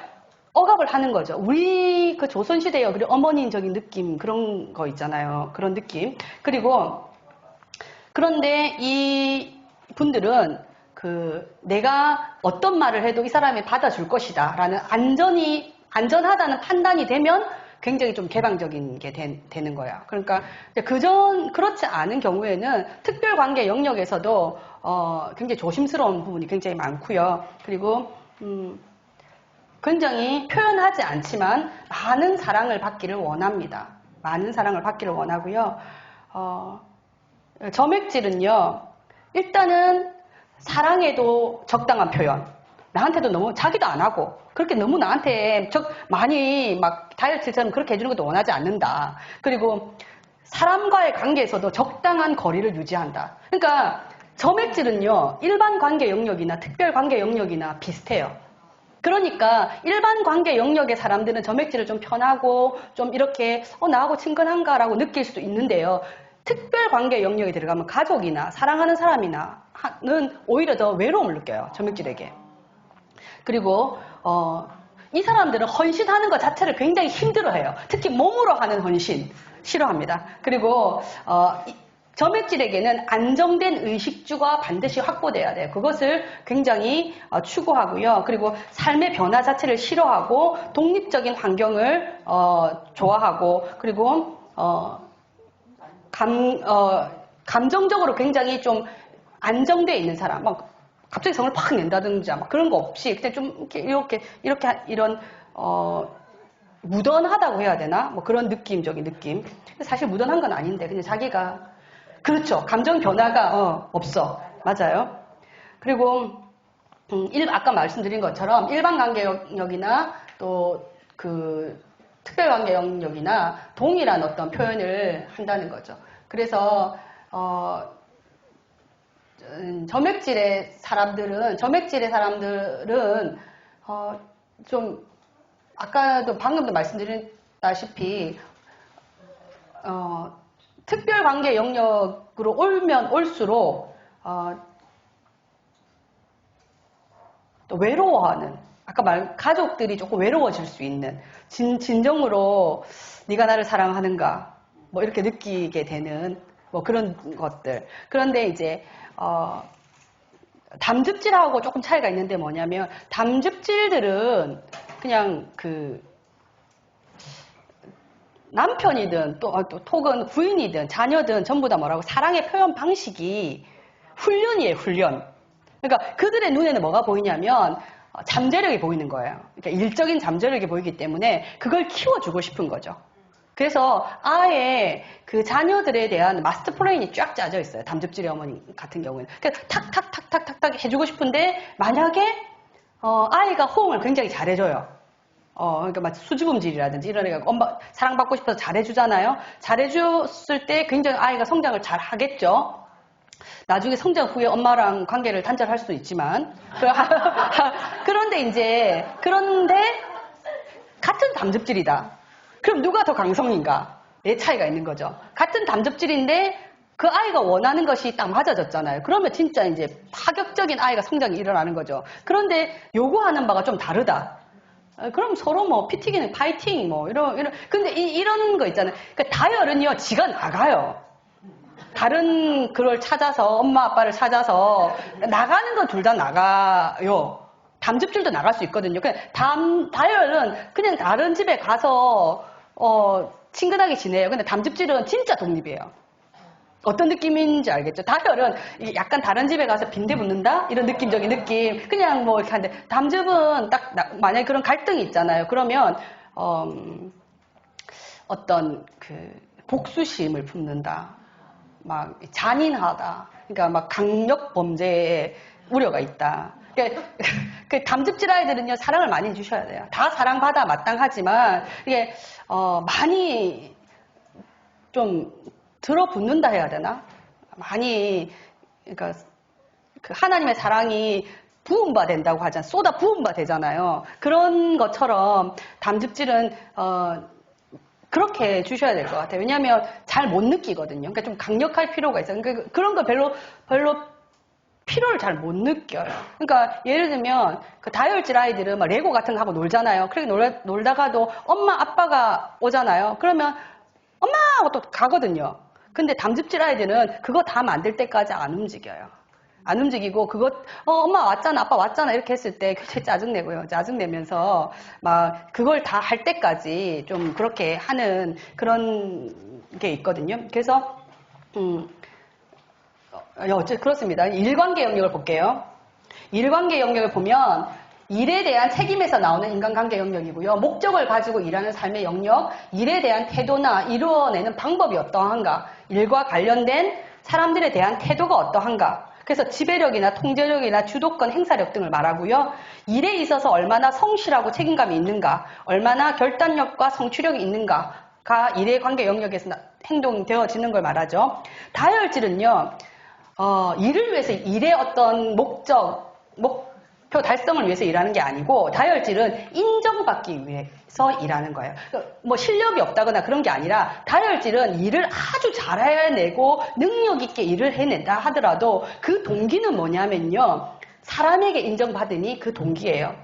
억압을 하는 거죠. 우리 그 조선시대의 그리고 어머니적인 느낌 그런 거 있잖아요. 그런 느낌. 그런데 이 분들은 내가 어떤 말을 해도 이 사람이 받아줄 것이다 라는 안전하다는 판단이 되면 굉장히 좀 개방적인 게 되는 거예요. 그러니까 그렇지 않은 경우에는 특별관계 영역에서도 굉장히 조심스러운 부분이 굉장히 많고요. 그리고 굉장히 표현하지 않지만 많은 사랑을 받기를 원합니다. 많은 사랑을 받기를 원하고요. 점액질은요. 일단은 사랑에도 적당한 표현. 나한테도 너무 자기도 안 하고 그렇게 너무 나한테 많이 막 다이어트처럼 그렇게 해주는 것도 원하지 않는다. 그리고 사람과의 관계에서도 적당한 거리를 유지한다. 그러니까 점액질은요. 일반 관계 영역이나 특별 관계 영역이나 비슷해요. 그러니까 일반 관계 영역의 사람들은 점액질을 좀 편하고 좀 이렇게 나하고 친근한가라고 느낄 수도 있는데요. 특별 관계 영역에 들어가면 가족이나 사랑하는 사람이나는 오히려 더 외로움을 느껴요. 점액질에게. 그리고 이 사람들은 헌신하는 것 자체를 굉장히 힘들어해요. 특히 몸으로 하는 헌신 싫어합니다. 그리고 점액질에게는 안정된 의식주가 반드시 확보돼야 돼요. 그것을 굉장히 추구하고요. 그리고 삶의 변화 자체를 싫어하고 독립적인 환경을 좋아하고 그리고 감정적으로 굉장히 좀 안정되어 있는 사람. 막 갑자기 성을 팍 낸다든지 막 그런 거 없이 그냥 좀 이렇게 이런 무던하다고 해야 되나? 뭐 그런 느낌적인 느낌. 사실 무던한 건 아닌데 그냥 자기가 그렇죠. 감정 변화가 없어. 맞아요. 그리고 아까 말씀드린 것처럼 일반 관계 영역이나 또 특별 관계 영역이나 동일한 어떤 표현을 한다는 거죠. 그래서 점액질의 사람들은 좀 아까도 방금도 말씀드렸다시피 특별관계 영역으로 오면 올수록 또 외로워하는 아까 가족들이 조금 외로워질 수 있는 진정으로 네가 나를 사랑하는가 뭐 이렇게 느끼게 되는 뭐 그런 것들. 그런데 이제 담즙질하고 조금 차이가 있는데 뭐냐면 담즙질들은 그냥 남편이든 또 혹은 부인이든 자녀든 전부 다 뭐라고 사랑의 표현 방식이 훈련이에요, 훈련. 그러니까 그들의 눈에는 뭐가 보이냐면 잠재력이 보이는 거예요. 그러니까 일적인 잠재력이 보이기 때문에 그걸 키워주고 싶은 거죠. 그래서 아예 그 자녀들에 대한 마스터 플랜이 쫙 짜져 있어요. 담즙질의 어머니 같은 경우에는. 그러니까 탁탁탁탁탁탁 해주고 싶은데 만약에 아이가 호응을 굉장히 잘해줘요. 그러니까 막 수줍음질이라든지 이런 애가 엄마 사랑받고 싶어서 잘해주잖아요. 잘해줬을 때 굉장히 아이가 성장을 잘 하겠죠. 나중에 성장 후에 엄마랑 관계를 단절할 수도 있지만 그런데 같은 담즙질이다. 그럼 누가 더 강성인가?의 차이가 있는 거죠. 같은 담즙질인데 그 아이가 원하는 것이 딱 맞아졌잖아요. 그러면 진짜 이제 파격적인 아이가 성장이 일어나는 거죠. 그런데 요구하는 바가 좀 다르다. 그럼 서로 뭐 피튀기는 파이팅 뭐 이런 근데 이런 거 있잖아요. 그러니까 다혈은요 지가 나가요. 다른 그걸 찾아서 엄마 아빠를 찾아서 나가는 건 둘 다 나가요. 담즙질도 나갈 수 있거든요. 그냥 다혈은 그냥 다른 집에 가서 친근하게 지내요. 근데 담즙질은 진짜 독립이에요. 어떤 느낌인지 알겠죠? 다혈은 약간 다른 집에 가서 빈대 붙는다? 이런 느낌적인 느낌. 그냥 뭐 이렇게 하는데, 담즙은 딱, 만약에 그런 갈등이 있잖아요. 그러면, 어떤 복수심을 품는다. 막 잔인하다. 그러니까 막 강력 범죄에 우려가 있다. 그 담즙질 아이들은요, 사랑을 많이 주셔야 돼요. 다 사랑받아 마땅하지만, 이게, 많이 좀 들어붙는다 해야 되나? 많이, 그러니까, 그 하나님의 사랑이 부음바 된다고 하잖아요. 쏟아 부음바 되잖아요. 그런 것처럼 담즙질은, 그렇게 주셔야 될 것 같아요. 왜냐하면 잘 못 느끼거든요. 그러니까 좀 강력할 필요가 있어요. 그러니까 그런 거 별로 필요를 잘 못 느껴요. 그러니까 예를 들면 그 다혈질 아이들은 막 레고 같은 거 하고 놀잖아요. 그렇게 놀다가도 엄마 아빠가 오잖아요. 그러면 엄마 하고 또 가거든요. 근데 담즙질 아이들은 그거 다 만들 때까지 안 움직여요. 안 움직이고 엄마 왔잖아, 아빠 왔잖아 이렇게 했을 때 굉장히 짜증내고요. 짜증내면서 막 그걸 다 할 때까지 좀 그렇게 하는 그런 게 있거든요. 그래서 그렇습니다. 일관계 영역을 볼게요. 일관계 영역을 보면 일에 대한 책임에서 나오는 인간관계 영역이고요. 목적을 가지고 일하는 삶의 영역, 일에 대한 태도나 이루어내는 방법이 어떠한가, 일과 관련된 사람들에 대한 태도가 어떠한가, 그래서 지배력이나 통제력이나 주도권 행사력 등을 말하고요. 일에 있어서 얼마나 성실하고 책임감이 있는가, 얼마나 결단력과 성취력이 있는가가 일의 관계 영역에서 행동되어지는 걸 말하죠. 다혈질은요. 일을 위해서 일의 어떤 목표 달성을 위해서 일하는 게 아니고 다혈질은 인정받기 위해서 일하는 거예요. 뭐 실력이 없다거나 그런 게 아니라 다혈질은 일을 아주 잘 해내고 능력 있게 일을 해낸다 하더라도 그 동기는 뭐냐면요. 사람에게 인정받으니 그 동기예요.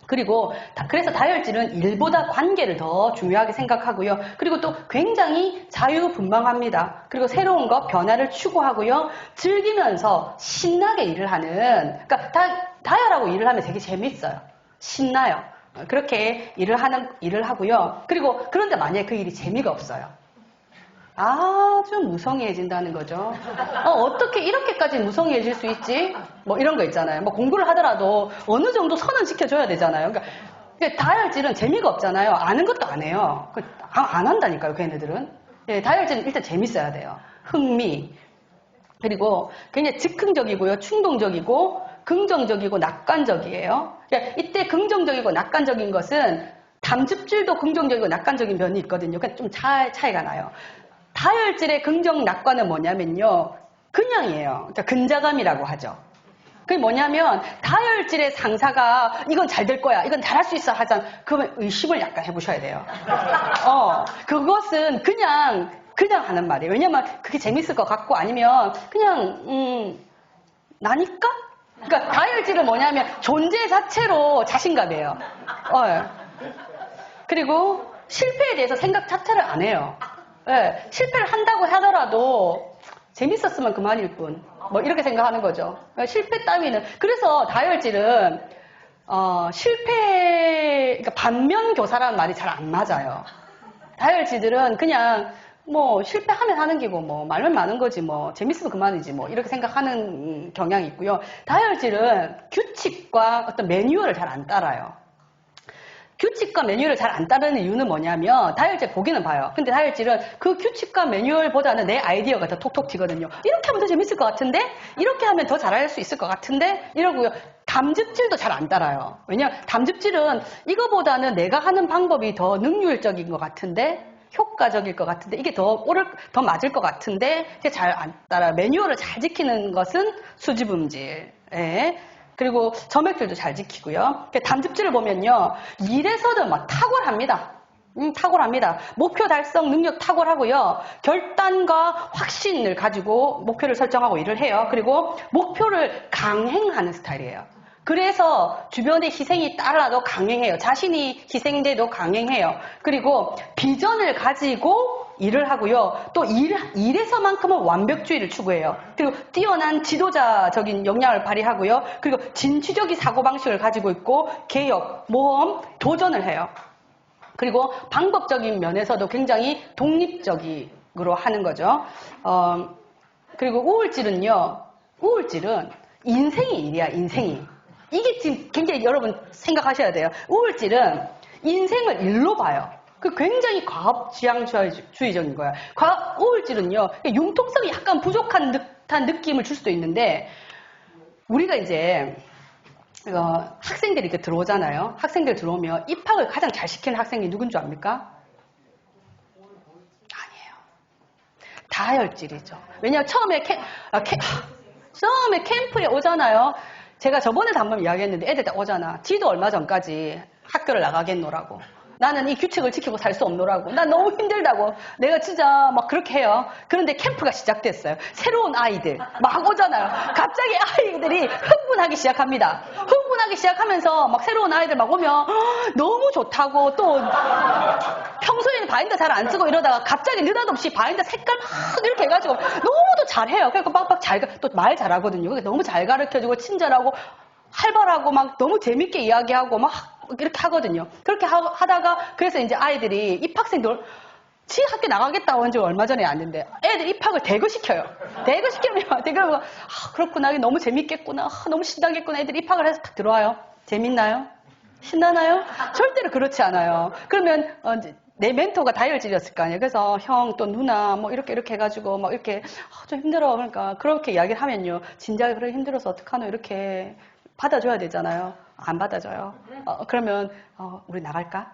그리고 그래서 다혈질은 일보다 관계를 더 중요하게 생각하고요. 그리고 또 굉장히 자유분방합니다. 그리고 새로운 것, 변화를 추구하고요. 즐기면서 신나게 일을 하는, 그러니까 다혈하고 일을 하면 되게 재밌어요. 신나요. 그렇게 일을 하고요. 그리고 그런데 만약에 그 일이 재미가 없어요. 아주 무성의해진다는 거죠. 어떻게 이렇게까지 무성의해질 수 있지? 뭐 이런 거 있잖아요. 뭐 공부를 하더라도 어느 정도 선은 지켜줘야 되잖아요. 그러니까 다혈질은 재미가 없잖아요. 아는 것도 안 해요. 안 한다니까요, 걔네들은. 예, 다혈질은 일단 재밌어야 돼요. 흥미. 그리고 굉장히 즉흥적이고요. 충동적이고 긍정적이고 낙관적이에요. 그러니까 이때 긍정적이고 낙관적인 것은 담즙질도 긍정적이고 낙관적인 면이 있거든요. 그러니까 좀 차이가 나요. 다혈질의 긍정 낙관은 뭐냐면요. 그냥이에요. 그러니까 근자감이라고 하죠. 그게 뭐냐면 다혈질의 상사가 이건 잘 될 거야. 이건 잘할 수 있어 하잖아. 그러면 의심을 약간 해보셔야 돼요. 그것은 그냥 하는 말이에요. 왜냐면 그게 재밌을 것 같고 아니면 그냥 나니까? 그러니까 다혈질은 뭐냐면 존재 자체로 자신감이에요. 그리고 실패에 대해서 생각 자체를 안 해요. 네, 실패를 한다고 하더라도 재밌었으면 그만일 뿐. 뭐 이렇게 생각하는 거죠. 실패 따위는. 그래서 다혈질은 그러니까 반면 교사라는 말이 잘 안 맞아요. 다혈질들은 그냥 뭐 실패하면 하는 게고 뭐 말면 많은 거지 뭐 재밌으면 그만이지 뭐 이렇게 생각하는 경향이 있고요. 다혈질은 규칙과 어떤 매뉴얼을 잘 안 따라요. 규칙과 매뉴얼을 잘 안 따르는 이유는 뭐냐면 다혈질 보기는 봐요. 근데 다혈질은 그 규칙과 매뉴얼보다는 내 아이디어가 더 톡톡 튀거든요. 이렇게 하면 더 재밌을 것 같은데? 이렇게 하면 더 잘할 수 있을 것 같은데? 이러고요. 담즙질도 잘 안 따라요. 왜냐면 담즙질은 이거보다는 내가 하는 방법이 더 능률적인 것 같은데? 효과적일 것 같은데? 이게 더 맞을 것 같은데? 이게 잘 안 따라요. 매뉴얼을 잘 지키는 것은 수지분질. 예. 그리고 점액질도 잘 지키고요. 담즙질을 보면요. 일에서도 막 탁월합니다. 탁월합니다. 목표 달성 능력 탁월하고요. 결단과 확신을 가지고 목표를 설정하고 일을 해요. 그리고 목표를 강행하는 스타일이에요. 그래서 주변의 희생이 따라도 강행해요. 자신이 희생돼도 강행해요. 그리고 비전을 가지고 일을 하고요. 또 일에서만큼은 완벽주의를 추구해요. 그리고 뛰어난 지도자적인 역량을 발휘하고요. 그리고 진취적인 사고방식을 가지고 있고 개혁, 모험, 도전을 해요. 그리고 방법적인 면에서도 굉장히 독립적으로 하는 거죠. 그리고 우울질은 인생이 일이야, 인생이. 이게 지금 굉장히 여러분 생각하셔야 돼요. 우울질은 인생을 일로 봐요. 그 굉장히 과업지향주의적인 거야. 우울질은요, 융통성이 약간 부족한 듯한 느낌을 줄 수도 있는데, 우리가 이제 학생들이 이렇게 들어오잖아요. 학생들 들어오면 입학을 가장 잘 시키는 학생이 누군 줄 압니까? 아니에요. 다혈질이죠. 왜냐하면 처음에 캠프에 오잖아요. 제가 저번에도 한번 이야기했는데 애들 다 오잖아. 지도 얼마 전까지 학교를 나가겠노라고. 나는 이 규칙을 지키고 살 수 없노라고. 난 너무 힘들다고. 내가 진짜 막 그렇게 해요. 그런데 캠프가 시작됐어요. 새로운 아이들 막 오잖아요. 갑자기 아이들이 흥분하기 시작합니다. 흥분하기 시작하면서 막 새로운 아이들 막 오면 너무 좋다고 또 평소에는 바인더 잘 안 쓰고 이러다가 갑자기 느닷없이 바인더 색깔 막 이렇게 해가지고 너무도 잘해요. 그러니까 빡빡 또 말 잘하거든요. 너무 잘 가르쳐주고 친절하고 활발하고 막 너무 재밌게 이야기하고 막 이렇게 하거든요. 그렇게 하다가 그래서 이제 아이들이 입학생들 지 학교 나가겠다고 한 지 얼마 전에 왔는데 애들 입학을 대거시켜요. 대거시키면 그렇구나. 너무 재밌겠구나. 너무 신나겠구나. 애들 입학을 해서 딱 들어와요. 재밌나요? 신나나요? 절대로 그렇지 않아요. 그러면 내 멘토가 다혈질이었을 거 아니에요. 그래서 형 또 누나 뭐 이렇게 해가지고 막 이렇게 좀 힘들어. 그러니까 그렇게 이야기를 하면요. 진작에 그래 힘들어서 어떡하노 이렇게 받아줘야 되잖아요. 안 받아줘요. 그러면 우리 나갈까?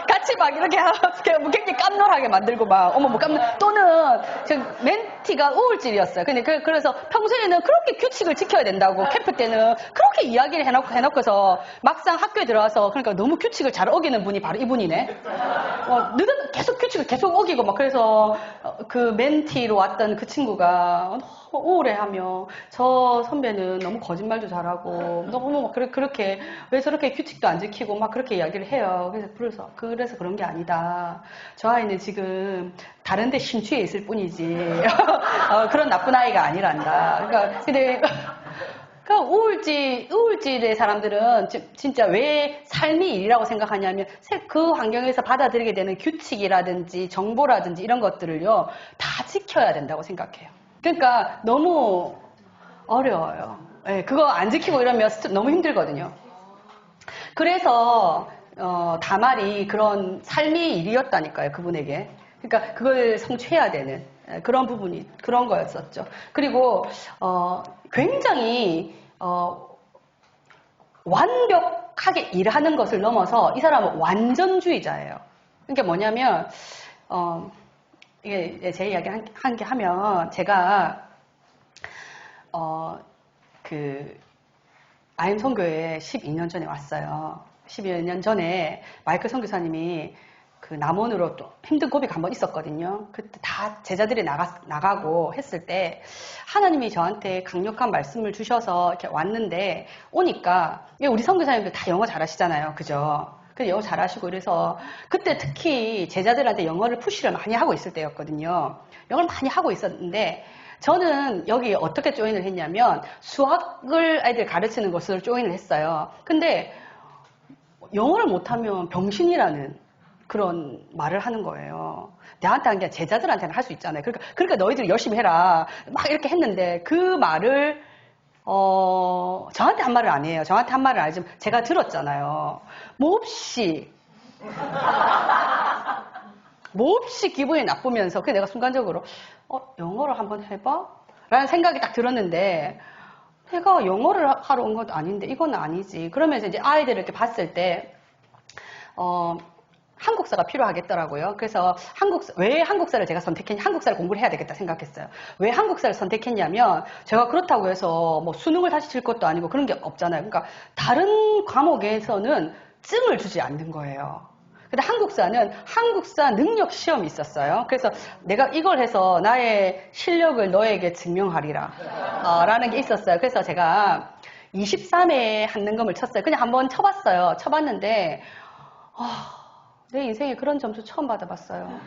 같이 막 이렇게 굉장히 깜놀하게 만들고 막 어머 뭐 또는 멘티가 우울질이었어요. 근데 그래서 평소에는 그렇게 규칙을 지켜야 된다고 캠프 때는 그렇게 이야기를 해놓고서 막상 학교에 들어와서 그러니까 너무 규칙을 잘 어기는 분이 바로 이분이네. 계속 규칙을 계속 어기고 막 그래서 그 멘티로 왔던 그 친구가 너무 우울해하며 저 선배는 너무 거짓말도 잘하고 너무 막 그렇게 왜 저렇게 규칙도 안 지키고 막 그렇게 이야기를 해요. 그래서 그런 게 아니다. 저 아이는 지금 다른 데 심취해 있을 뿐이지 그런 나쁜 아이가 아니란다. 그러니까 우울질의 사람들은 진짜 왜 삶이 일이라고 생각하냐면 그 환경에서 받아들이게 되는 규칙이라든지 정보라든지 이런 것들을요 다 지켜야 된다고 생각해요. 그러니까 너무 어려워요. 네, 그거 안 지키고 이러면 너무 힘들거든요. 그래서 다말이 그런 삶의 일이었다니까요, 그분에게. 그러니까 그걸 성취해야 되는 그런 부분이 그런 거였었죠. 그리고 굉장히 완벽하게 일하는 것을 넘어서 이 사람은 완전주의자예요. 그러니까 뭐냐면 이게 제 이야기 한 게 하면 제가 아임 선교에 12년 전에 왔어요. 12년 전에 마이클 선교사님이 그 남원으로 또 힘든 고비가 한번 있었거든요. 그때 다 제자들이 나가고 했을 때 하나님이 저한테 강력한 말씀을 주셔서 이렇게 왔는데 오니까 우리 선교사님들 다 영어 잘하시잖아요. 그죠? 그래서 영어 잘하시고 이래서 그때 특히 제자들한테 영어를 푸시를 많이 하고 있을 때였거든요. 영어를 많이 하고 있었는데 저는 여기 어떻게 조인을 했냐면 수학을 아이들 가르치는 것을 조인을 했어요. 근데 영어를 못하면 병신이라는 그런 말을 하는 거예요. 나한테 한 게 제자들한테는 할 수 있잖아요. 그러니까 너희들이 열심히 해라. 막 이렇게 했는데 그 말을 저한테 한 말을 아니에요. 저한테 한 말을 아니지만 제가 들었잖아요. 몹시 기분이 나쁘면서 그래서 내가 순간적으로 영어를 한번 해봐? 라는 생각이 딱 들었는데 내가 영어를 하러 온 것도 아닌데 이건 아니지. 그러면서 이제 아이들을 이렇게 봤을 때 한국사가 필요하겠더라고요. 그래서 왜 한국사를 제가 선택했냐, 한국사를 공부를 해야 되겠다 생각했어요. 왜 한국사를 선택했냐면 제가 그렇다고 해서 뭐 수능을 다시 칠 것도 아니고 그런 게 없잖아요. 그러니까 다른 과목에서는 증을 주지 않는 거예요. 근데 한국사는 한국사 능력 시험이 있었어요. 그래서 내가 이걸 해서 나의 실력을 너에게 증명하리라 라는 게 있었어요. 그래서 제가 23회 한능검을 쳤어요. 그냥 한번 쳐봤어요. 쳐봤는데 내 인생에 그런 점수 처음 받아봤어요.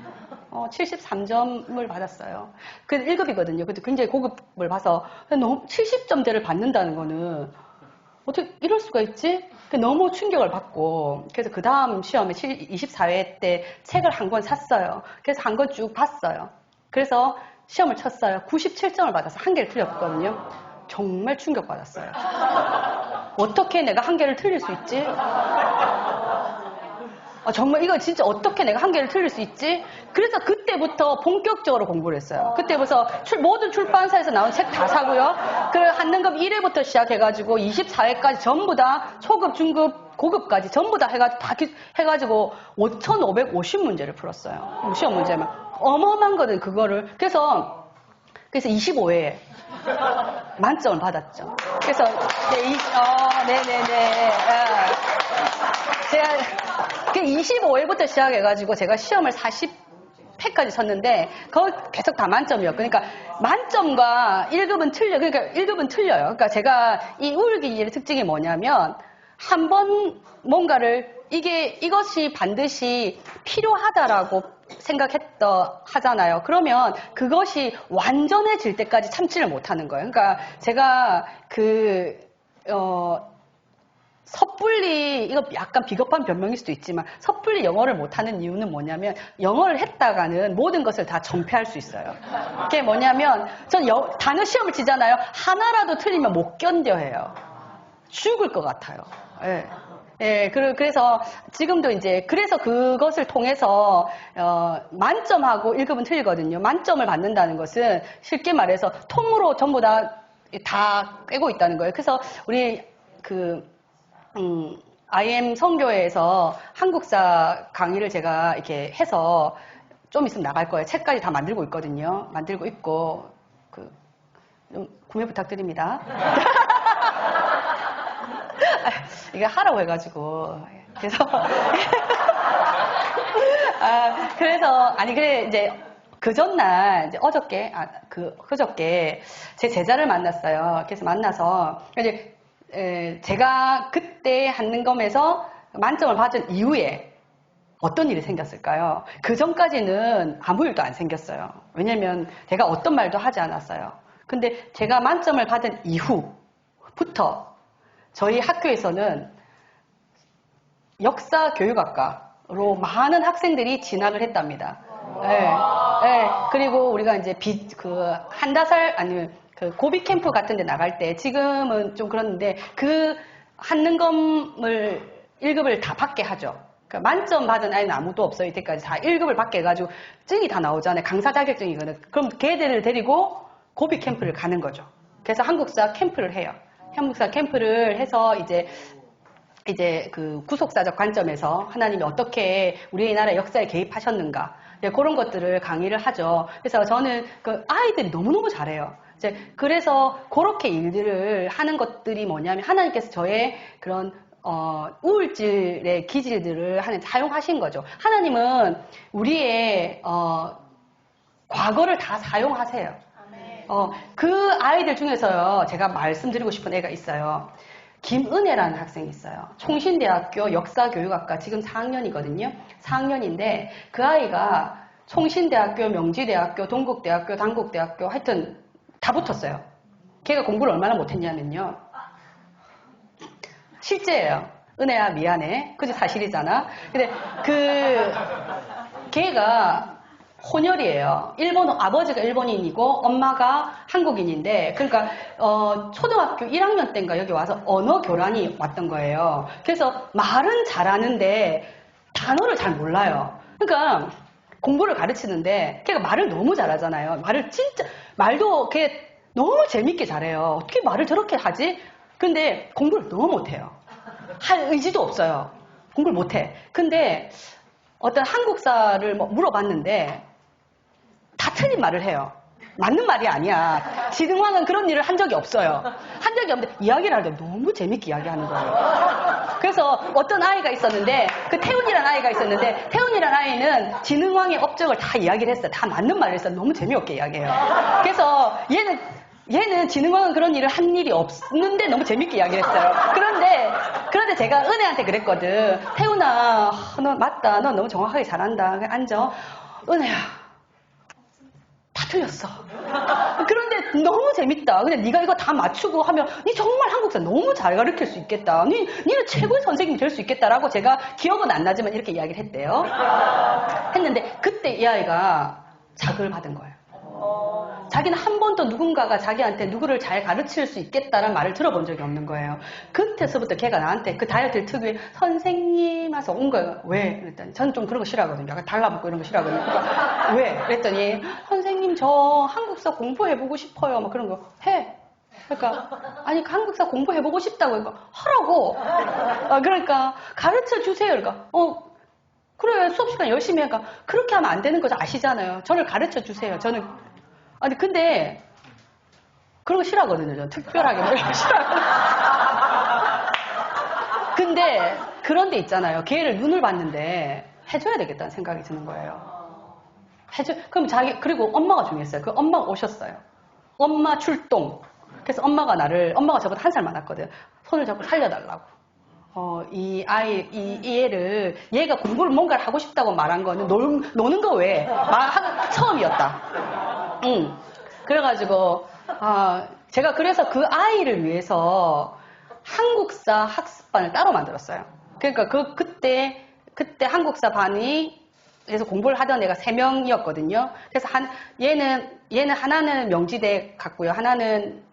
73점을 받았어요. 그 1급이거든요. 근데 굉장히 고급을 봐서 너무 70점대를 받는다는 거는 어떻게 이럴 수가 있지? 너무 충격을 받고 그래서 그 다음 시험에 24회 때 책을 한 권 샀어요. 그래서 한 권 쭉 봤어요. 그래서 시험을 쳤어요. 97점을 받아서 한 개를 틀렸거든요. 정말 충격받았어요. 어떻게 내가 한 개를 틀릴 수 있지? 정말 이거 진짜 어떻게 내가 한 개를 틀릴 수 있지? 그래서 그때부터 본격적으로 공부를 했어요. 그때부터 모든 출판사에서 나온 책 다 사고요. 그리고 한능급 1회부터 시작해가지고 24회까지 전부 다 초급, 중급, 고급까지 전부 다 해가지고 5,550문제를 풀었어요. 시험 문제만. 어마어마한 거든, 그거를. 그래서 25회에 만점을 받았죠. 그래서, 네네네. 제가 25회부터 시작해가지고 제가 시험을 40회까지 쳤는데 그거 계속 다 만점이었고, 그러니까 만점과 1급은 틀려. 그러니까 1급은 틀려요. 그러니까 제가 이 우울기질의 특징이 뭐냐면 한 번 뭔가를 이것이 반드시 필요하다라고 하잖아요. 그러면 그것이 완전해질 때까지 참지를 못하는 거예요. 그러니까 제가 섣불리, 이거 약간 비겁한 변명일 수도 있지만, 섣불리 영어를 못하는 이유는 뭐냐면, 영어를 했다가는 모든 것을 다 전폐할 수 있어요. 그게 뭐냐면, 전 단어 시험을 치잖아요. 하나라도 틀리면 못 견뎌해요. 죽을 것 같아요. 예. 예, 그래서 지금도 그래서 그것을 통해서, 만점하고 1급은 틀리거든요. 만점을 받는다는 것은 쉽게 말해서 통으로 전부 다 꿰고 있다는 거예요. 그래서 우리 IM 성교회에서 한국사 강의를 제가 이렇게 해서 좀 있으면 나갈 거예요. 책까지 다 만들고 있거든요. 만들고 있고, 좀 구매 부탁드립니다. 이거 하라고 해가지고. 그래서. 그 전날, 그저께 제 제자를 만났어요. 그래서 만나서, 제가 그때 한능검에서 만점을 받은 이후에 어떤 일이 생겼을까요? 그 전까지는 아무 일도 안 생겼어요. 왜냐면 제가 어떤 말도 하지 않았어요. 근데 제가 만점을 받은 이후부터 저희 학교에서는 역사 교육학과로 많은 학생들이 진학을 했답니다. 네. 그리고 우리가 고비 캠프 같은 데 나갈 때, 지금은 좀 그렇는데, 한능검을 1급을 다 받게 하죠. 그러니까 만점 받은 아이는 아무도 없어요. 이때까지 다 1급을 받게 해가지고, 증이 다 나오잖아요. 강사 자격증이거든. 그럼 걔들을 데리고 고비 캠프를 가는 거죠. 그래서 한국사 캠프를 해요. 한국사 캠프를 해서 구속사적 관점에서 하나님이 어떻게 우리나라 역사에 개입하셨는가. 그런 것들을 강의를 하죠. 그래서 저는 아이들이 너무너무 잘해요. 그래서 그렇게 일들을 하는 것들이 뭐냐면 하나님께서 저의 그런 우울질의 기질들을 사용하신 거죠. 하나님은 우리의 과거를 다 사용하세요. 그 아이들 중에서요, 제가 말씀드리고 싶은 애가 있어요. 김은혜라는 학생이 있어요. 총신대학교 역사교육학과 지금 4학년이거든요. 4학년인데 그 아이가 총신대학교, 명지대학교, 동국대학교, 단국대학교 하여튼 다 붙었어요. 걔가 공부를 얼마나 못했냐면요. 실제예요. 은혜야 미안해. 그지 사실이잖아. 근데 걔가 혼혈이에요. 아버지가 일본인이고 엄마가 한국인인데, 그러니까 초등학교 1학년 때인가 여기 와서 언어 교란이 왔던 거예요. 그래서 말은 잘하는데 단어를 잘 몰라요. 그러니까 공부를 가르치는데 걔가 말을 너무 잘하잖아요. 말도 걔 너무 재밌게 잘해요. 어떻게 말을 저렇게 하지? 근데 공부를 너무 못해요. 할 의지도 없어요. 공부를 못해. 근데 어떤 한국사를 물어봤는데 다 틀린 말을 해요. 맞는 말이 아니야. 지등왕은 그런 일을 한 적이 없어요. 한 적이 없는데 이야기를 할 때 너무 재밌게 이야기하는 거예요. 그래서 어떤 아이가 있었는데, 태훈이라는 아이가 있었는데, 태훈이라는 아이는 지능왕의 업적을 다 이야기를 했어요. 다 맞는 말을 했어요. 너무 재미없게 이야기해요. 그래서 얘는 지능왕은 그런 일을 한 일이 없는데 너무 재밌게 이야기를 했어요. 그런데 제가 은혜한테 그랬거든. 태훈아, 너 맞다. 너 너무 정확하게 잘한다. 앉아. 은혜야. 다 틀렸어. 그런데 너무 재밌다. 근데 네가 이거 다 맞추고 하면 니 정말 한국사 너무 잘 가르칠 수 있겠다. 니는 최고의 선생님이 될 수 있겠다라고 제가 기억은 안 나지만 이렇게 이야기를 했대요. 했는데 그때 이 아이가 자극을 받은 거예요. 자기는 한 번도 누군가가 자기한테 누구를 잘 가르칠 수 있겠다는 말을 들어본 적이 없는 거예요. 그때서부터 걔가 나한테 그 다이어트 특유의 선생님 하서 온 거예요. 왜? 그랬더니 저는 좀 그런 거 싫어하거든요. 약간 달라붙고 이런 거 싫어하거든요. 그러니까 왜? 그랬더니 선생님 저 한국사 공부해보고 싶어요. 막 그런 거 해. 그러니까 아니 한국사 공부해보고 싶다고 그러니까 하라고. 그러니까 가르쳐 주세요. 그러니까 그래 수업 시간 열심히 하니까 그렇게 하면 안 되는 거죠. 아시잖아요. 저를 가르쳐 주세요. 저는 아니 근데 그런 거 싫어하거든요. 저는 특별하게 뭐 이런 거 싫어하거든요. 근데 그런 데 있잖아요. 걔를 눈을 봤는데 해줘야 되겠다는 생각이 드는 거예요. 그럼 그리고 엄마가 중요했어요. 그 엄마가 오셨어요. 엄마 출동. 그래서 엄마가 저보다 한 살 많았거든. 손을 잡고 살려달라고. 이 애를, 얘가 공부를 뭔가를 하고 싶다고 말한 거는 노는 거 외에 처음이었다. 그래가지고, 제가 그래서 그 아이를 위해서 한국사 학습반을 따로 만들었어요. 그러니까 그때 한국사 반이 그래서 공부를 하던 애가 3명이었거든요. 그래서 얘는 하나는 명지대 갔고요. 하나는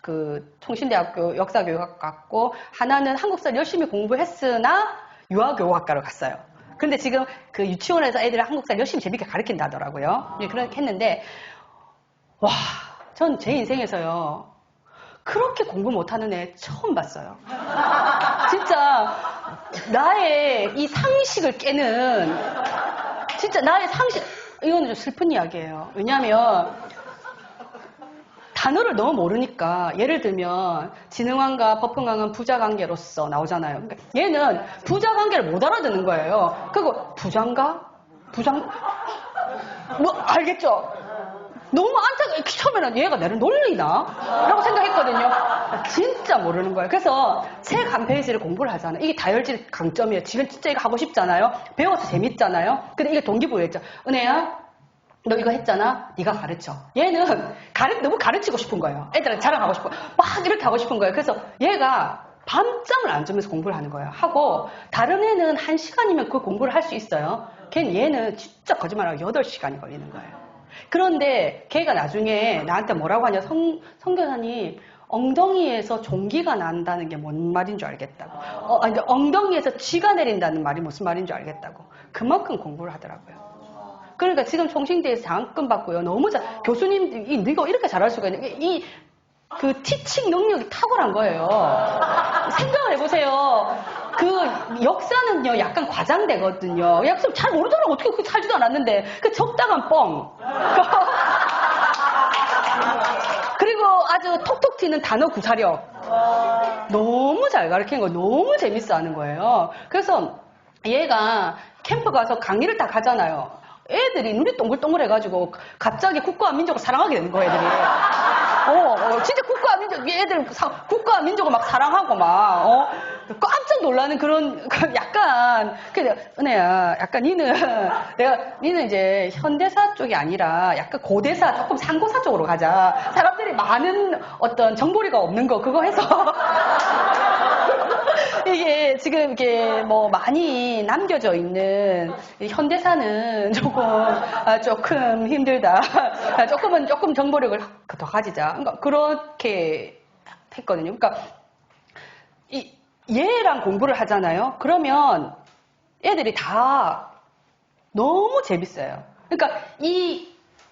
그 총신대학교 역사교육학 갔고 하나는 한국사를 열심히 공부했으나 유아교육학과로 갔어요. 근데 지금 그 유치원에서 애들을 한국사를 열심히 재밌게 가르친다더라고요. 그렇게 했는데 와, 전 제 인생에서요. 그렇게 공부 못하는 애 처음 봤어요. 진짜 나의 이 상식을 깨는 진짜 나의 상식 이거는 좀 슬픈 이야기예요. 왜냐하면 단어를 너무 모르니까 예를 들면 지능왕과 버풍왕은 부자관계로서 나오잖아요. 그러니까 얘는 부자관계를 못 알아듣는 거예요. 그리고 부장가? 뭐 알겠죠? 너무 처음에는 얘가 나를 놀리나? 라고 생각했거든요. 진짜 모르는 거예요. 그래서 책 한 페이지를 공부를 하잖아요. 이게 다혈질 강점이에요. 지금 진짜 이거 하고 싶잖아요. 배워서 재밌잖아요. 근데 이게 동기부여했죠. 은혜야, 너 이거 했잖아? 네가 가르쳐. 얘는 너무 가르치고 싶은 거예요. 애들한테 자랑하고 싶고 막 이렇게 하고 싶은 거예요. 그래서 얘가 밤잠을 안 자면서 공부를 하는 거예요. 하고 다른 애는 1시간이면 그 공부를 할 수 있어요. 얘는 진짜 거짓말하고 8시간이 걸리는 거예요. 그런데 걔가 나중에 나한테 뭐라고 하냐. 성교사님 엉덩이에서 종기가 난다는 게 뭔 말인 줄 알겠다고. 엉덩이에서 쥐가 내린다는 말이 무슨 말인 줄 알겠다고. 그만큼 공부를 하더라고요. 그러니까 지금 총신대에서 장학금 받고요. 너무 교수님, 네가 이렇게 잘할 수가 있는, 그 티칭 능력이 탁월한 거예요. 생각을 해보세요. 그 역사는요, 약간 과장되거든요. 약간 잘 모르더라고. 어떻게 그렇게 살지도 않았는데. 그 적당한 뻥. 그리고 아주 톡톡 튀는 단어 구사력. 너무 잘 가르치는 거 너무 재밌어 하는 거예요. 그래서 얘가 캠프 가서 강의를 딱 하잖아요. 애들이 눈이 동글동글해가지고 갑자기 국가와 민족을 사랑하게 되는 거예요, 애들이. 진짜 국가와 민족, 애들 국가와 민족을 막 사랑하고 막, 깜짝 놀라는 그런, 약간, 은혜야, 약간 니는 이제 현대사 쪽이 아니라 약간 고대사, 조금 상고사 쪽으로 가자. 사람들이 많은 어떤 정보리가 없는 거, 그거 해서. 이게 지금 이게 뭐 많이 남겨져 있는 현대사는 조금 힘들다. 조금 정보력을 더 가지자. 그러니까 그렇게 했거든요. 그러니까 얘랑 공부를 하잖아요. 그러면 애들이 다 너무 재밌어요. 그러니까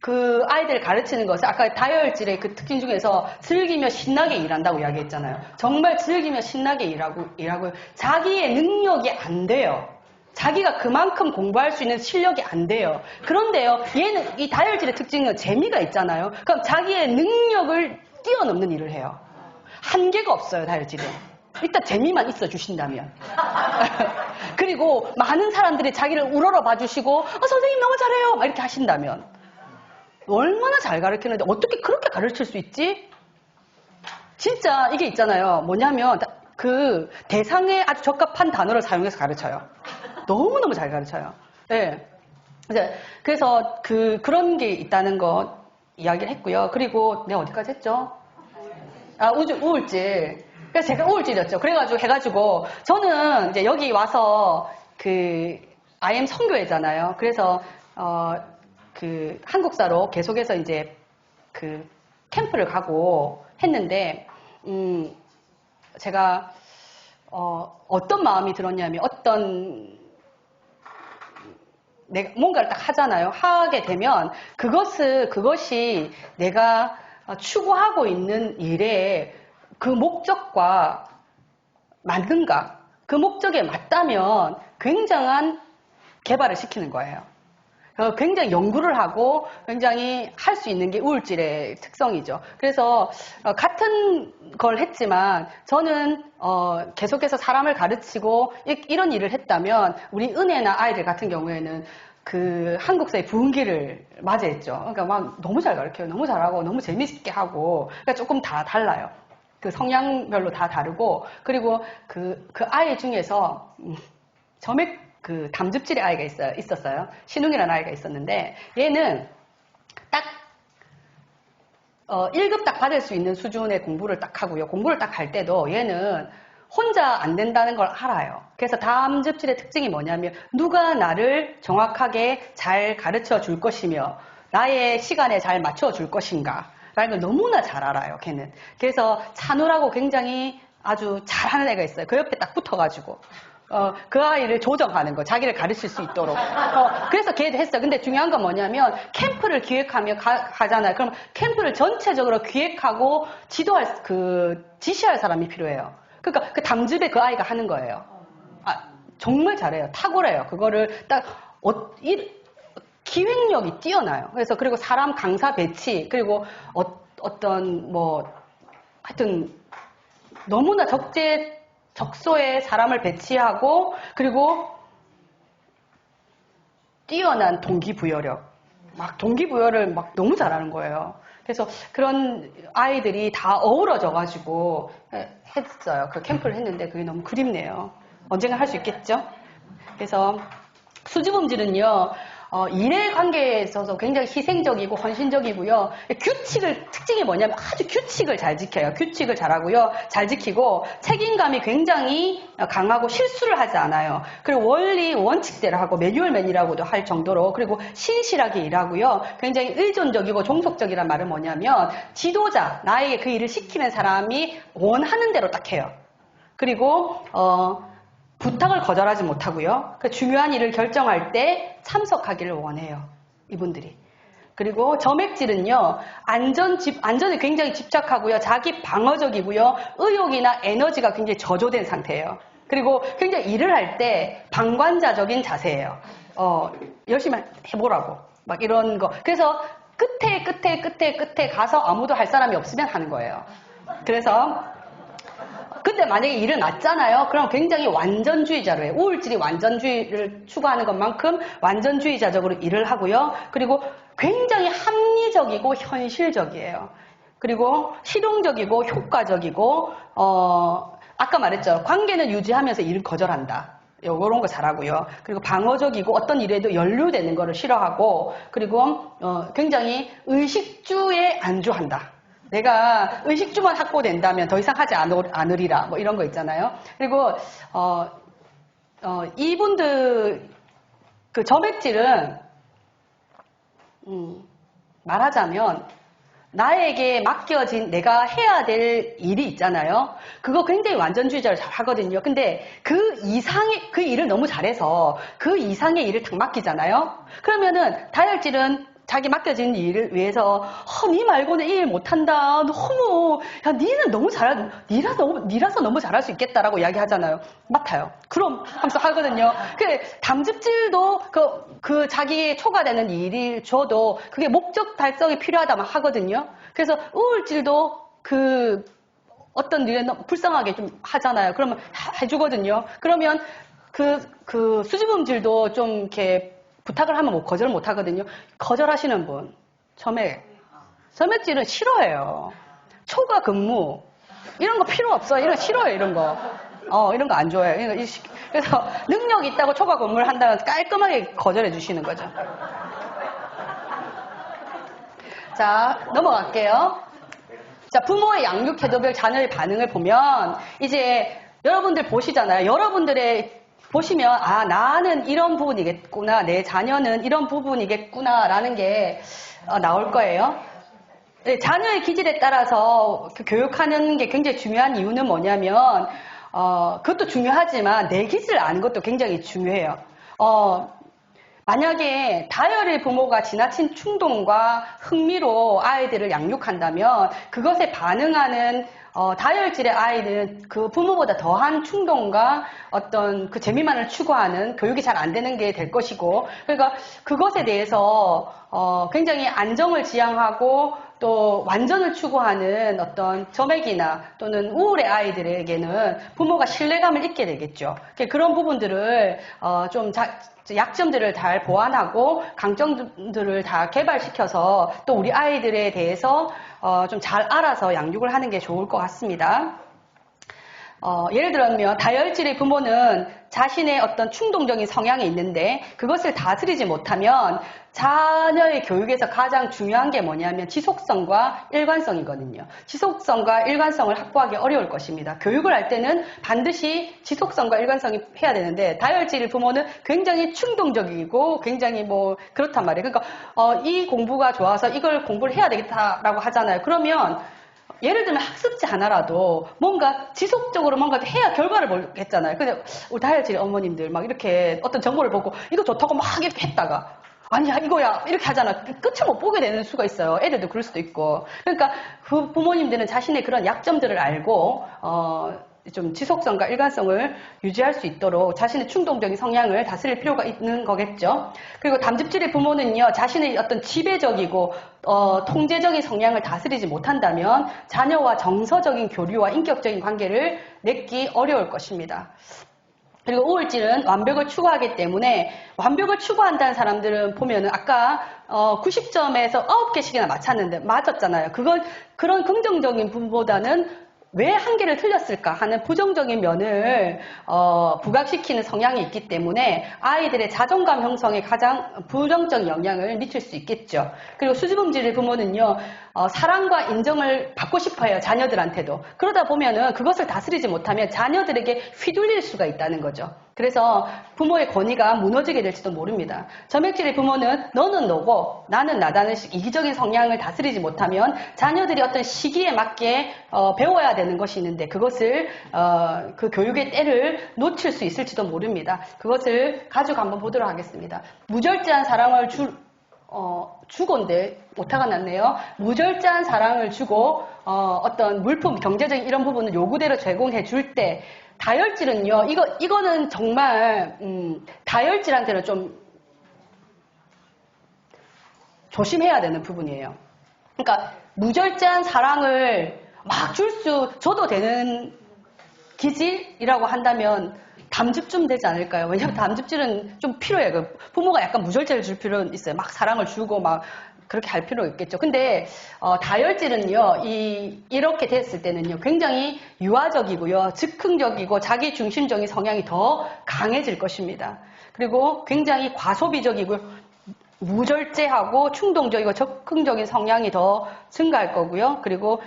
그 아이들 가르치는 것을 아까 다혈질의 그 특징 중에서 즐기며 신나게 일한다고 이야기했잖아요. 정말 즐기며 신나게 일하고 자기의 능력이 안 돼요. 자기가 그만큼 공부할 수 있는 실력이 안 돼요. 그런데요, 얘는 이 다혈질의 특징은 재미가 있잖아요. 그럼 자기의 능력을 뛰어넘는 일을 해요. 한계가 없어요, 다혈질은. 일단 재미만 있어 주신다면. 그리고 많은 사람들이 자기를 우러러 봐주시고 선생님 너무 잘해요 막 이렇게 하신다면 얼마나 잘 가르치는데 어떻게 그렇게 가르칠 수 있지? 진짜 이게 있잖아요. 뭐냐면 그 대상에 아주 적합한 단어를 사용해서 가르쳐요. 너무너무 잘 가르쳐요. 네. 그래서 그런 게 있다는 거 이야기를 했고요. 그리고 내가 어디까지 했죠? 우울증. 그래서 제가 우울증이었죠. 해가지고 저는 이제 여기 와서 IM 선교회잖아요. 그래서 한국사로 계속해서 이제 그 캠프를 가고 했는데, 제가, 어떤 마음이 들었냐면, 내가 뭔가를 딱 하잖아요. 하게 되면, 그것이 내가 추구하고 있는 일의 그 목적과 맞는가? 그 목적에 맞다면 굉장한 개발을 시키는 거예요. 굉장히 연구를 하고 굉장히 할 수 있는 게 우울질의 특성이죠. 그래서 같은 걸 했지만 저는 계속해서 사람을 가르치고 이런 일을 했다면 우리 은혜나 아이들 같은 경우에는 그 한국사의 부흥기를 맞이했죠. 그러니까 막 너무 잘 가르쳐요. 너무 잘하고 너무 재밌게 하고 그러니까 조금 다 달라요. 그 성향별로 다 다르고 그리고 그 아이 중에서 그 담즙질의 아이가 있었어요. 신웅이라는 아이가 있었는데 얘는 딱 1급 딱 받을 수 있는 수준의 공부를 딱 하고요. 공부를 딱 할 때도 얘는 혼자 안 된다는 걸 알아요. 그래서 담즙질의 특징이 뭐냐면 누가 나를 정확하게 잘 가르쳐 줄 것이며 나의 시간에 잘 맞춰 줄 것인가 라는 걸 너무나 잘 알아요. 걔는. 그래서 찬우라고 굉장히 아주 잘하는 애가 있어요. 그 옆에 딱 붙어가지고 그 아이를 조정하는 거, 자기를 가르칠 수 있도록. 그래서 걔도 했어요. 근데 중요한 건 뭐냐면, 캠프를 기획하며 가잖아요. 그럼 캠프를 전체적으로 기획하고 지시할 사람이 필요해요. 그러니까 그 담즙에 그 아이가 하는 거예요. 정말 잘해요. 탁월해요. 그거를 딱, 기획력이 뛰어나요. 그래서 그리고 사람 강사 배치, 그리고 하여튼, 너무나 적소에 사람을 배치하고 그리고 뛰어난 동기부여력 동기부여를 막 너무 잘하는 거예요. 그래서 그런 아이들이 다 어우러져 가지고 했어요. 그 캠프를 했는데 그게 너무 그립네요. 언젠가 할 수 있겠죠? 그래서 수줍음질은요 일의 관계에 있어서 굉장히 희생적이고 헌신적이고요. 특징이 뭐냐면 아주 규칙을 잘 지켜요. 규칙을 잘하고요. 잘 지키고 책임감이 굉장히 강하고 실수를 하지 않아요. 그리고 원칙대로 하고 매뉴얼맨이라고도 할 정도로 그리고 신실하게 일하고요. 굉장히 의존적이고 종속적이란 말은 뭐냐면 지도자, 나에게 그 일을 시키는 사람이 원하는 대로 딱 해요. 그리고 부탁을 거절하지 못하고요. 그 중요한 일을 결정할 때 참석하기를 원해요. 이분들이. 그리고 점액질은요. 안전에 굉장히 집착하고요. 자기 방어적이고요. 의욕이나 에너지가 굉장히 저조된 상태예요. 그리고 굉장히 일을 할 때 방관자적인 자세예요. 열심히 해보라고. 막 이런 거. 그래서 끝에 가서 아무도 할 사람이 없으면 하는 거예요. 그래서 근데 만약에 일을 맡잖아요. 그럼 굉장히 완전주의자로 해요. 우울질이 완전주의를 추구하는 것만큼 완전주의자적으로 일을 하고요. 그리고 굉장히 합리적이고 현실적이에요. 그리고 실용적이고 효과적이고 아까 말했죠. 관계는 유지하면서 일을 거절한다. 요런 거 잘하고요. 그리고 방어적이고 어떤 일에도 연루되는 거를 싫어하고 그리고 굉장히 의식주에 안주한다. 내가 의식주만 확보된다면 더 이상 하지 않으리라 뭐 이런 거 있잖아요. 그리고 이분들 그 점액질은 말하자면 나에게 맡겨진 내가 해야 될 일이 있잖아요. 그거 굉장히 완전주의자를 잘 하거든요. 근데 그 일을 너무 잘해서 그 이상의 일을 탁 맡기잖아요. 그러면은 다혈질은 자기 맡겨진 일을 위해서 니 말고는 이 일 못한다. 너무 니는 너무 니라서 너무 잘할 수 있겠다라고 이야기하잖아요. 맡아요. 그럼 하면서 하거든요. 담즙질도 그 자기의 초과되는 일이 줘도 그게 목적 달성이 필요하다면 하거든요. 그래서 우울질도 어떤 일에 불쌍하게 좀 하잖아요. 그러면 해주거든요. 그러면 그 수줍음질도 좀 이렇게 부탁을 하면 거절을 못 하거든요. 거절하시는 분, 점액질은 싫어해요. 초과 근무, 이런 거 필요 없어요. 이런 거 싫어요, 이런 거. 이런 거 안 좋아해요. 그래서 능력 있다고 초과 근무를 한다면 깔끔하게 거절해 주시는 거죠. 자, 넘어갈게요. 자, 부모의 양육 태도별 자녀의 반응을 보면 이제 여러분들 보시잖아요. 보시면 나는 이런 부분이겠구나. 내 자녀는 이런 부분이겠구나 라는 게 나올 거예요. 네, 자녀의 기질에 따라서 그 교육하는 게 굉장히 중요한 이유는 뭐냐면, 그것도 중요하지만 내 기질을 아는 것도 굉장히 중요해요. 만약에 다혈의 부모가 지나친 충동과 흥미로 아이들을 양육한다면 그것에 반응하는 다혈질의 아이는 그 부모보다 더한 충동과 어떤 그 재미만을 추구하는 교육이 잘 안 되는 게 될 것이고, 그러니까 그것에 대해서 굉장히 안정을 지향하고 또 완전을 추구하는 어떤 점액이나 또는 우울의 아이들에게는 부모가 신뢰감을 잊게 되겠죠. 그런 부분들을 좀 약점들을 잘 보완하고 강점들을 다 개발시켜서 또 우리 아이들에 대해서 좀 잘 알아서 양육을 하는 게 좋을 것 같습니다. 예를 들면 다혈질의 부모는 자신의 어떤 충동적인 성향이 있는데 그것을 다스리지 못하면 자녀의 교육에서 가장 중요한 게 뭐냐면 지속성과 일관성이거든요. 지속성과 일관성을 확보하기 어려울 것입니다. 교육을 할 때는 반드시 지속성과 일관성이 해야 되는데 다혈질 부모는 굉장히 충동적이고 굉장히 뭐 그렇단 말이에요. 그러니까 이 공부가 좋아서 이걸 공부를 해야 되겠다라고 하잖아요. 그러면 예를 들면 학습지 하나라도 뭔가 지속적으로 뭔가 해야 결과를 보겠잖아요. 근데 우리 다혈질 어머님들 막 이렇게 어떤 정보를 보고 이거 좋다고 막 이렇게 했다가 아니야 이거야 이렇게 하잖아. 끝을 못 보게 되는 수가 있어요. 애들도 그럴 수도 있고. 그러니까 그 부모님들은 자신의 그런 약점들을 알고 좀 지속성과 일관성을 유지할 수 있도록 자신의 충동적인 성향을 다스릴 필요가 있는 거겠죠. 그리고 담즙질의 부모는요, 자신의 어떤 지배적이고 통제적인 성향을 다스리지 못한다면 자녀와 정서적인 교류와 인격적인 관계를 맺기 어려울 것입니다. 그리고 우울질은 완벽을 추구하기 때문에 완벽을 추구한다는 사람들은 보면은 아까 90점에서 9개씩이나 맞았잖아요. 그런 긍정적인 부분보다는 왜 한 개를 틀렸을까 하는 부정적인 면을 부각시키는 성향이 있기 때문에 아이들의 자존감 형성에 가장 부정적 영향을 미칠 수 있겠죠. 그리고 수줍음질의 부모는요, 사랑과 인정을 받고 싶어해요. 자녀들한테도. 그러다 보면은 그것을 다스리지 못하면 자녀들에게 휘둘릴 수가 있다는 거죠. 그래서 부모의 권위가 무너지게 될지도 모릅니다. 점액질의 부모는 너는 너고 나는 나다는 이기적인 성향을 다스리지 못하면 자녀들이 어떤 시기에 맞게 배워야 되는 것이 있는데 그것을 그 교육의 때를 놓칠 수 있을지도 모릅니다. 그것을 가지고 한번 보도록 하겠습니다. 무절제한 사랑을 주고인데 오타가 났네요. 무절제한 사랑을 주고 어떤 물품, 경제적인 이런 부분을 요구대로 제공해 줄 때 다혈질은요, 이거는 정말, 다혈질한테는 좀 조심해야 되는 부분이에요. 그러니까, 무절제한 사랑을 막 줘도 되는 기질이라고 한다면, 담즙 되지 않을까요? 왜냐하면 담즙질은 좀 필요해요. 부모가 약간 무절제를 줄 필요는 있어요. 막 사랑을 주고 막, 그렇게 할 필요 있겠죠. 근데 다혈질은요, 이렇게 됐을 때는요, 굉장히 유아적이고요, 즉흥적이고 자기 중심적인 성향이 더 강해질 것입니다. 그리고 굉장히 과소비적이고 무절제하고 충동적이고 적극적인 성향이 더 증가할 거고요. 그리고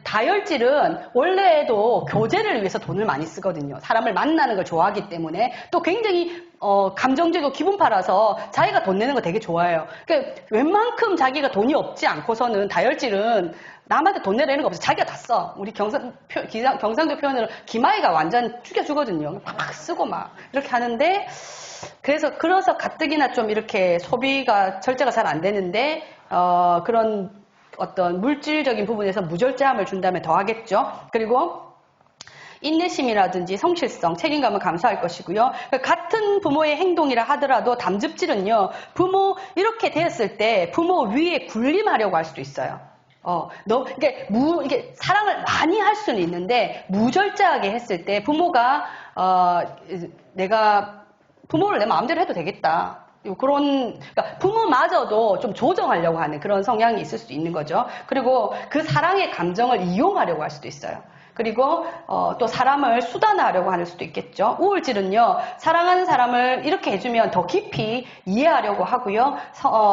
다혈질은 원래도 교제를 위해서 돈을 많이 쓰거든요. 사람을 만나는 걸 좋아하기 때문에 또 굉장히 감정적이고 기분팔아서 자기가 돈 내는 거 되게 좋아해요. 그러니까 웬만큼 자기가 돈이 없지 않고서는 다혈질은 남한테 돈 내라는 거 없어. 자기가 다 써. 우리 경상도 표현으로 기마이가 완전 죽여주거든요. 막 쓰고 막 이렇게 하는데 그래서 가뜩이나 좀 이렇게 소비가 절제가 잘 안 되는데 그런 어떤 물질적인 부분에서 무절제함을 준다면 더 하겠죠. 그리고 인내심이라든지 성실성, 책임감을 감수할 것이고요. 같은 부모의 행동이라 하더라도 담즙질은요, 이렇게 되었을 때 부모 위에 군림하려고 할 수도 있어요. 이게 사랑을 많이 할 수는 있는데, 무절제하게 했을 때 부모가, 부모를 내 마음대로 해도 되겠다. 그러니까 부모마저도 좀 조정하려고 하는 그런 성향이 있을 수도 있는 거죠. 그리고 그 사랑의 감정을 이용하려고 할 수도 있어요. 그리고 또 사람을 수단화하려고 하는 수도 있겠죠. 우울질은요, 사랑하는 사람을 이렇게 해주면 더 깊이 이해하려고 하고요.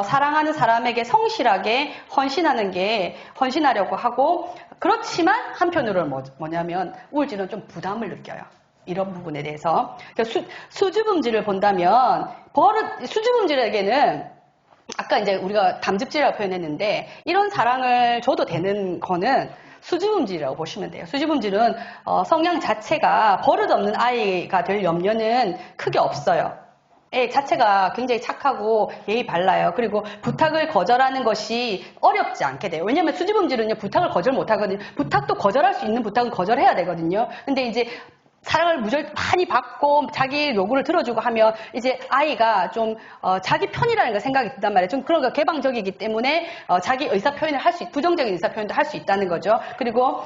사랑하는 사람에게 성실하게 헌신하려고 하고, 그렇지만 한편으로는 뭐냐면 우울질은 좀 부담을 느껴요. 이런 부분에 대해서. 수줍음질을 본다면 수줍음질에게는 아까 이제 우리가 담즙질이라고 표현했는데 이런 사랑을 줘도 되는 거는 수줍음질이라고 보시면 돼요. 수줍음질은 성향 자체가 버릇없는 아이가 될 염려는 크게 없어요. 애 자체가 굉장히 착하고 예의 발라요. 그리고 부탁을 거절하는 것이 어렵지 않게 돼요. 왜냐하면 수줍음질은요, 부탁을 거절 못하거든요. 부탁도 거절할 수 있는 부탁은 거절해야 되거든요. 근데 이제 사랑을 많이 받고 자기 요구를 들어주고 하면 이제 아이가 좀 자기 편이라는 걸 생각이 든단 말이에요. 좀 그런 거 개방적이기 때문에 자기 의사 표현을 부정적인 의사 표현도 할 수 있다는 거죠. 그리고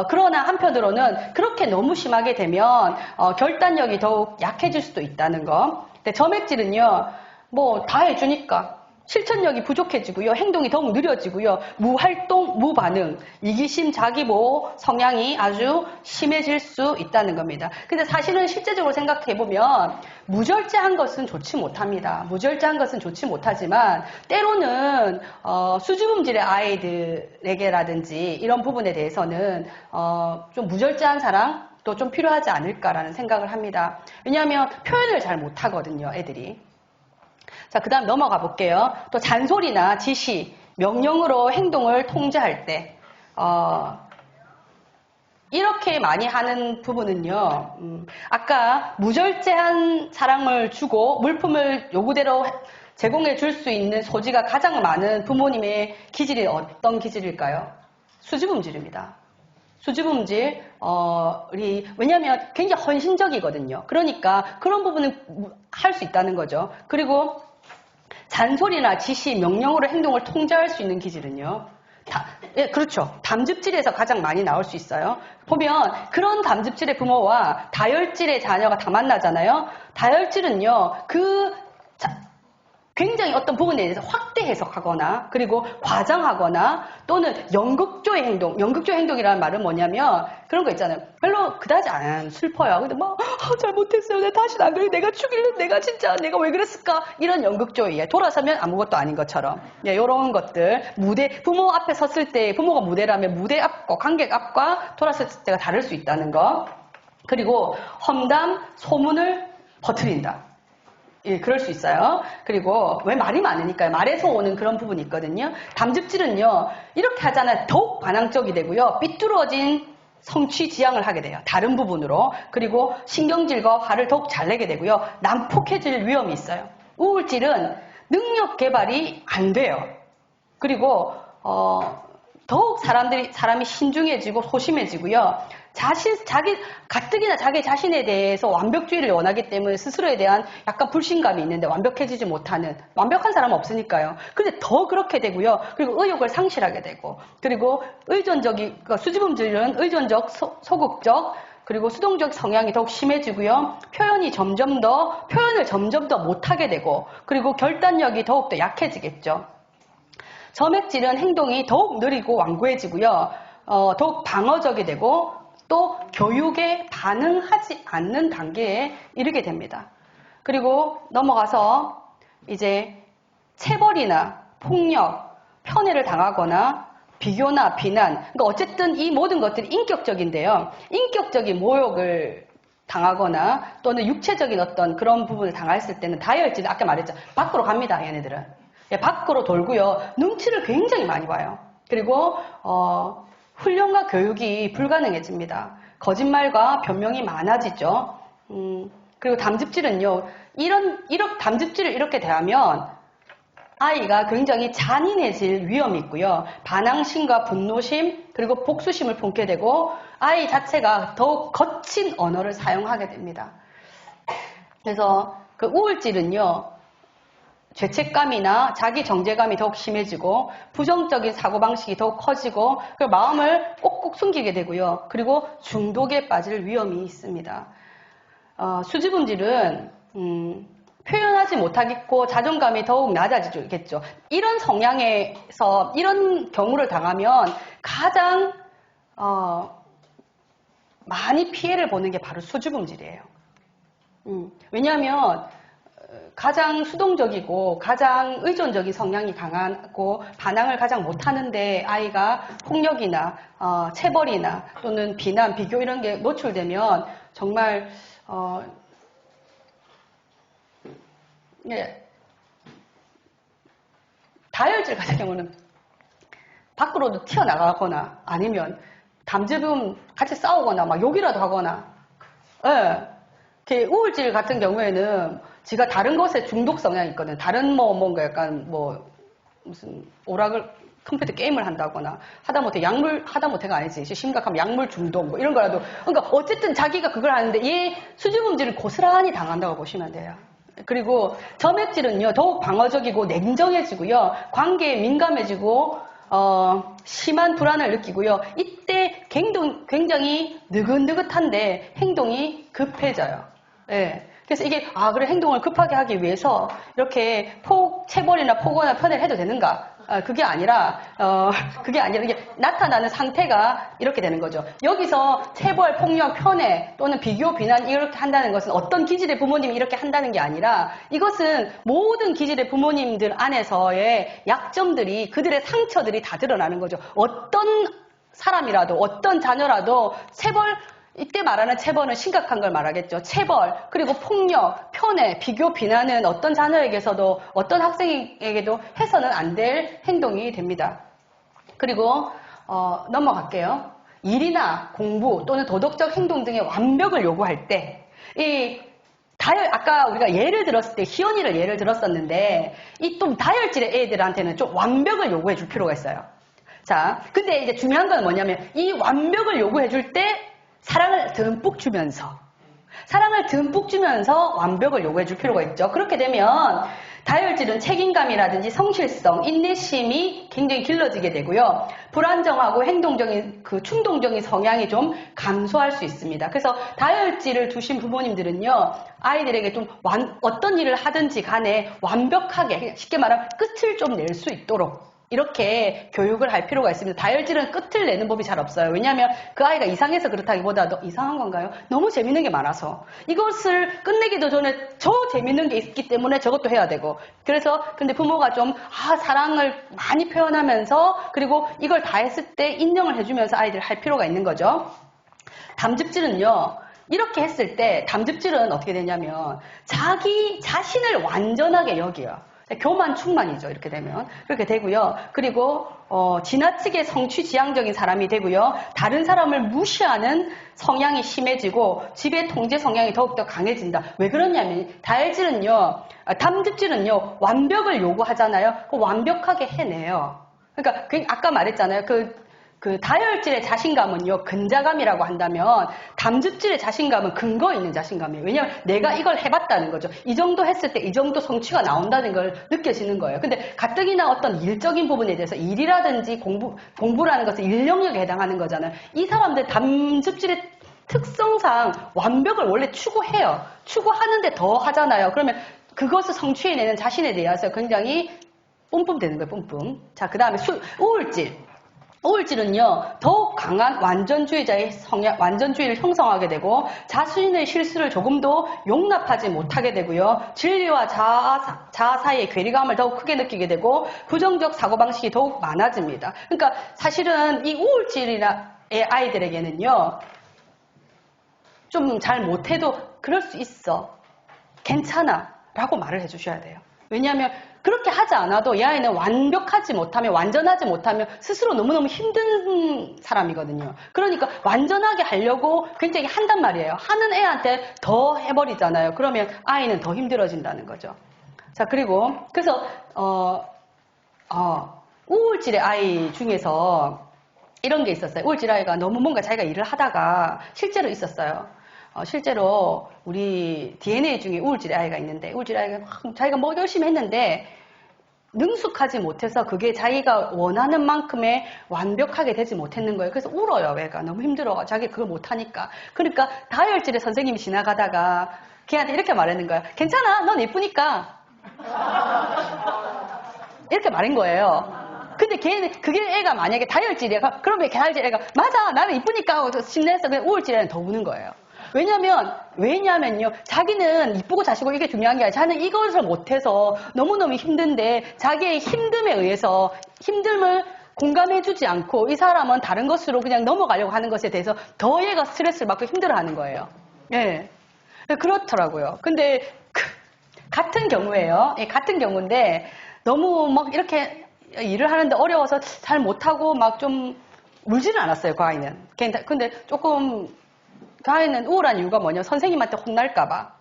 그러나 한편으로는 그렇게 너무 심하게 되면 결단력이 더욱 약해질 수도 있다는 거. 근데 점액질은요, 뭐 다 해주니까 실천력이 부족해지고요. 행동이 더욱 느려지고요. 무활동, 무반응, 이기심, 자기보호 성향이 아주 심해질 수 있다는 겁니다. 근데 사실은 실제적으로 생각해보면 무절제한 것은 좋지 못합니다. 무절제한 것은 좋지 못하지만 때로는 수줍음질의 아이들에게라든지 이런 부분에 대해서는 좀 무절제한 사랑 또 좀 필요하지 않을까라는 생각을 합니다. 왜냐하면 표현을 잘 못하거든요, 애들이. 자, 그 다음 넘어가 볼게요. 또 잔소리나 지시, 명령으로 행동을 통제할 때, 이렇게 많이 하는 부분은요, 아까 무절제한 사랑을 주고 물품을 요구대로 제공해 줄 수 있는 소지가 가장 많은 부모님의 기질이 어떤 기질일까요? 수줍음질입니다. 수줍음질, 왜냐하면 굉장히 헌신적이거든요. 그러니까 그런 부분은 할 수 있다는 거죠. 그리고 잔소리나 지시, 명령으로 행동을 통제할 수 있는 기질은요. 예, 그렇죠. 담즙질에서 가장 많이 나올 수 있어요. 보면 그런 담즙질의 부모와 다혈질의 자녀가 다 만나잖아요. 다혈질은요. 굉장히 어떤 부분에 대해서 확대 해석하거나 그리고 과장하거나 또는 연극조의 행동, 연극조의 행동이라는 말은 뭐냐면 그런 거 있잖아요. 별로 그다지 안 슬퍼요. 근데 막 잘못했어요. 내가 다시는 안 그래. 내가 죽일래. 내가 왜 그랬을까? 이런 연극조예요. 돌아서면 아무것도 아닌 것처럼. 예, 이런 것들. 부모 앞에 섰을 때 부모가 무대라면 무대 앞과 관객 앞과 돌아섰을 때가 다를 수 있다는 거. 그리고 험담, 소문을 퍼뜨린다. 예, 그럴 수 있어요. 그리고 왜 말이 많으니까요. 말에서 오는 그런 부분이 있거든요. 담즙질은요. 이렇게 하잖아요. 더욱 반항적이 되고요. 삐뚤어진 성취 지향을 하게 돼요. 다른 부분으로. 그리고 신경질과 화를 더욱 잘 내게 되고요. 난폭해질 위험이 있어요. 우울질은 능력 개발이 안 돼요. 그리고 더욱 사람이 신중해지고 소심해지고요. 가뜩이나 자기 자신에 대해서 완벽주의를 원하기 때문에 스스로에 대한 약간 불신감이 있는데 완벽해지지 못하는, 완벽한 사람은 없으니까요. 근데 더 그렇게 되고요. 그리고 의욕을 상실하게 되고, 그리고 수줍음질은 의존적, 소극적, 그리고 수동적 성향이 더욱 심해지고요. 표현을 점점 더 못하게 되고, 그리고 결단력이 더욱더 약해지겠죠. 점액질은 행동이 더욱 느리고 완고해지고요. 더욱 방어적이 되고 또 교육에 반응하지 않는 단계에 이르게 됩니다. 그리고 넘어가서 이제 체벌이나 폭력, 편애를 당하거나 비교나 비난, 그러니까 어쨌든 이 모든 것들이 인격적인데요. 인격적인 모욕을 당하거나 또는 육체적인 어떤 그런 부분을 당했을 때는 다혈질은 아까 말했죠. 밖으로 갑니다, 얘네들은. 예, 밖으로 돌고요. 눈치를 굉장히 많이 봐요. 그리고 훈련과 교육이 불가능해집니다. 거짓말과 변명이 많아지죠. 그리고 담즙질은요. 담즙질을 이렇게 대하면 아이가 굉장히 잔인해질 위험이 있고요. 반항심과 분노심 그리고 복수심을 품게 되고 아이 자체가 더욱 거친 언어를 사용하게 됩니다. 그래서 그 우울질은요. 죄책감이나 자기 정죄감이 더욱 심해지고 부정적인 사고방식이 더욱 커지고 그리고 마음을 꼭꼭 숨기게 되고요. 그리고 중독에 빠질 위험이 있습니다. 수줍음질은 표현하지 못하겠고 자존감이 더욱 낮아지겠죠. 이런 성향에서 이런 경우를 당하면 가장 많이 피해를 보는 게 바로 수줍음질이에요. 왜냐하면 가장 수동적이고 가장 의존적인 성향이 강하고 반항을 가장 못하는데 아이가 폭력이나 체벌이나 또는 비난, 비교 이런 게 노출되면 정말 예, 다혈질 같은 경우는 밖으로도 튀어나가거나 아니면 담즙은 같이 싸우거나 막 욕이라도 하거나, 예. 우울질 같은 경우에는 지가 다른 것에 중독 성향이 있거든. 다른 뭔가 약간 무슨 오락을 컴퓨터 게임을 한다거나 하다못해가 아니지. 심각하면 약물 중독 뭐 이런 거라도. 그러니까 어쨌든 자기가 그걸 하는데 얘 수줍음질을 고스란히 당한다고 보시면 돼요. 그리고 점액질은요 더욱 방어적이고 냉정해지고요. 관계에 민감해지고 심한 불안을 느끼고요. 이때 굉장히 느긋느긋한데 행동이 급해져요. 예. 그래서 이게 그래 행동을 급하게 하기 위해서 이렇게 체벌이나 폭언이나 편애를 해도 되는가? 그게 아니라 이게 나타나는 상태가 이렇게 되는 거죠. 여기서 체벌, 폭력, 편애 또는 비교, 비난 이렇게 한다는 것은 어떤 기질의 부모님이 이렇게 한다는 게 아니라 이것은 모든 기질의 부모님들 안에서의 약점들이 그들의 상처들이 다 드러나는 거죠. 어떤 사람이라도 어떤 자녀라도 이때 말하는 체벌은 심각한 걸 말하겠죠. 체벌, 그리고 폭력, 편애, 비교, 비난은 어떤 자녀에게서도 어떤 학생에게도 해서는 안 될 행동이 됩니다. 그리고 넘어갈게요. 일이나 공부 또는 도덕적 행동 등의 완벽을 요구할 때 아까 우리가 예를 들었을 때 희연이를 예를 들었었는데 이 또 다혈질의 애들한테는 좀 완벽을 요구해 줄 필요가 있어요. 자, 근데 이제 중요한 건 뭐냐면 이 완벽을 요구해 줄 때 사랑을 듬뿍 주면서 완벽을 요구해 줄 필요가 있죠. 그렇게 되면 다혈질은 책임감이라든지 성실성, 인내심이 굉장히 길러지게 되고요. 불안정하고 행동적인 충동적인 성향이 좀 감소할 수 있습니다. 그래서 다혈질을 두신 부모님들은요. 아이들에게 좀 어떤 일을 하든지 간에 완벽하게 쉽게 말하면 끝을 좀 낼 수 있도록 이렇게 교육을 할 필요가 있습니다. 다혈질은 끝을 내는 법이 잘 없어요. 왜냐하면 그 아이가 이상해서 그렇다기보다도 이상한 건가요? 너무 재밌는 게 많아서 이것을 끝내기도 전에 저 재밌는 게 있기 때문에 저것도 해야 되고 그래서 근데 부모가 좀 사랑을 많이 표현하면서 그리고 이걸 다 했을 때 인정을 해주면서 아이들 할 필요가 있는 거죠. 담즙질은요. 이렇게 했을 때 담즙질은 어떻게 되냐면 자기 자신을 완전하게 여겨요. 교만 충만이죠. 이렇게 되면 그렇게 되고요. 그리고 지나치게 성취지향적인 사람이 되고요. 다른 사람을 무시하는 성향이 심해지고 지배 통제 성향이 더욱더 강해진다. 왜 그러냐면 담즙질은요 완벽을 요구하잖아요. 완벽하게 해내요. 그러니까 아까 말했잖아요. 그 다혈질의 자신감은요 근자감이라고 한다면 담즙질의 자신감은 근거 있는 자신감이에요. 왜냐하면 내가 이걸 해봤다는 거죠. 이 정도 했을 때 이 정도 성취가 나온다는 걸 느껴지는 거예요. 근데 가뜩이나 어떤 일적인 부분에 대해서 일이라든지 공부라는 것은 일 영역에 해당하는 거잖아요. 이 사람들 담즙질의 특성상 완벽을 원래 추구해요. 추구하는데 더 하잖아요. 그러면 그것을 성취해내는 자신에 대해서 굉장히 뿜뿜 되는 거예요. 뿜뿜. 자, 그 다음에 우울질은요, 더욱 강한 완전주의를 형성하게 되고 자신의 실수를 조금도 용납하지 못하게 되고요. 진리와 자아 사이의 괴리감을 더욱 크게 느끼게 되고 부정적 사고방식이 더욱 많아집니다. 그러니까 사실은 이 우울질의 아이들에게는요. 좀 잘 못해도 그럴 수 있어. 괜찮아. 라고 말을 해주셔야 돼요. 왜냐하면 그렇게 하지 않아도 이 아이는 완전하지 못하면 스스로 너무너무 힘든 사람이거든요. 그러니까 완전하게 하려고 굉장히 한단 말이에요. 하는 애한테 더 해버리잖아요. 그러면 아이는 더 힘들어진다는 거죠. 자, 그래서 우울질의 아이 중에서 이런 게 있었어요. 우울질 아이가 너무 뭔가 자기가 일을 하다가 실제로 있었어요. 실제로 우리 DNA 중에 우울질의 아이가 있는데 우울질의 아이가 자기가 뭐 열심히 했는데 능숙하지 못해서 그게 자기가 원하는 만큼의 완벽하게 되지 못했는 거예요. 그래서 울어요. 애가 너무 힘들어. 자기 그걸 못하니까. 그러니까 다혈질의 선생님이 지나가다가 걔한테 이렇게 말하는 거야. 괜찮아. 넌 예쁘니까. 이렇게 말한 거예요. 근데 그게 애가 만약에 다혈질이야. 그러면 다혈질 애가 맞아. 나는 이쁘니까 심내에서 그냥 우울질 애는 더 우는 거예요. 왜냐면요. 자기는 이쁘고 자시고 이게 중요한 게 아니라 자기는 이것을 못해서 너무너무 힘든데 자기의 힘듦에 의해서 힘듦을 공감해주지 않고 이 사람은 다른 것으로 그냥 넘어가려고 하는 것에 대해서 더 얘가 스트레스를 받고 힘들어하는 거예요. 예. 그렇더라고요. 근데 같은 경우예요. 같은 경우인데 너무 막 이렇게 일을 하는데 어려워서 잘 못하고 막 좀 울지는 않았어요, 그 아이는. 근데 조금 그 아이는 우울한 이유가 뭐냐, 선생님한테 혼날까봐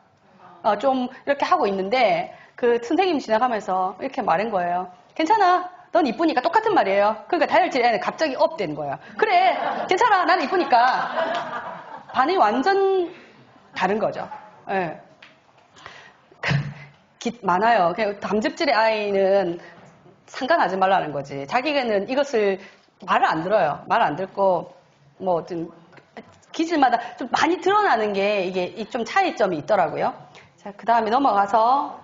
좀 이렇게 하고 있는데 그 선생님 지나가면서 이렇게 말한 거예요. 괜찮아, 넌 이쁘니까. 똑같은 말이에요. 그러니까 다혈질 애는 갑자기 업 되는 거예요. 그래, 괜찮아, 난 이쁘니까. 반응이 완전 다른 거죠. 예. 많아요. 그냥 담즙질의 아이는 상관하지 말라는 거지. 자기는 이것을 말을 안 들어요. 말을 안 듣고 뭐 좀 기질마다 좀 많이 드러나는 게 이게 좀 차이점이 있더라고요. 자, 그 다음에 넘어가서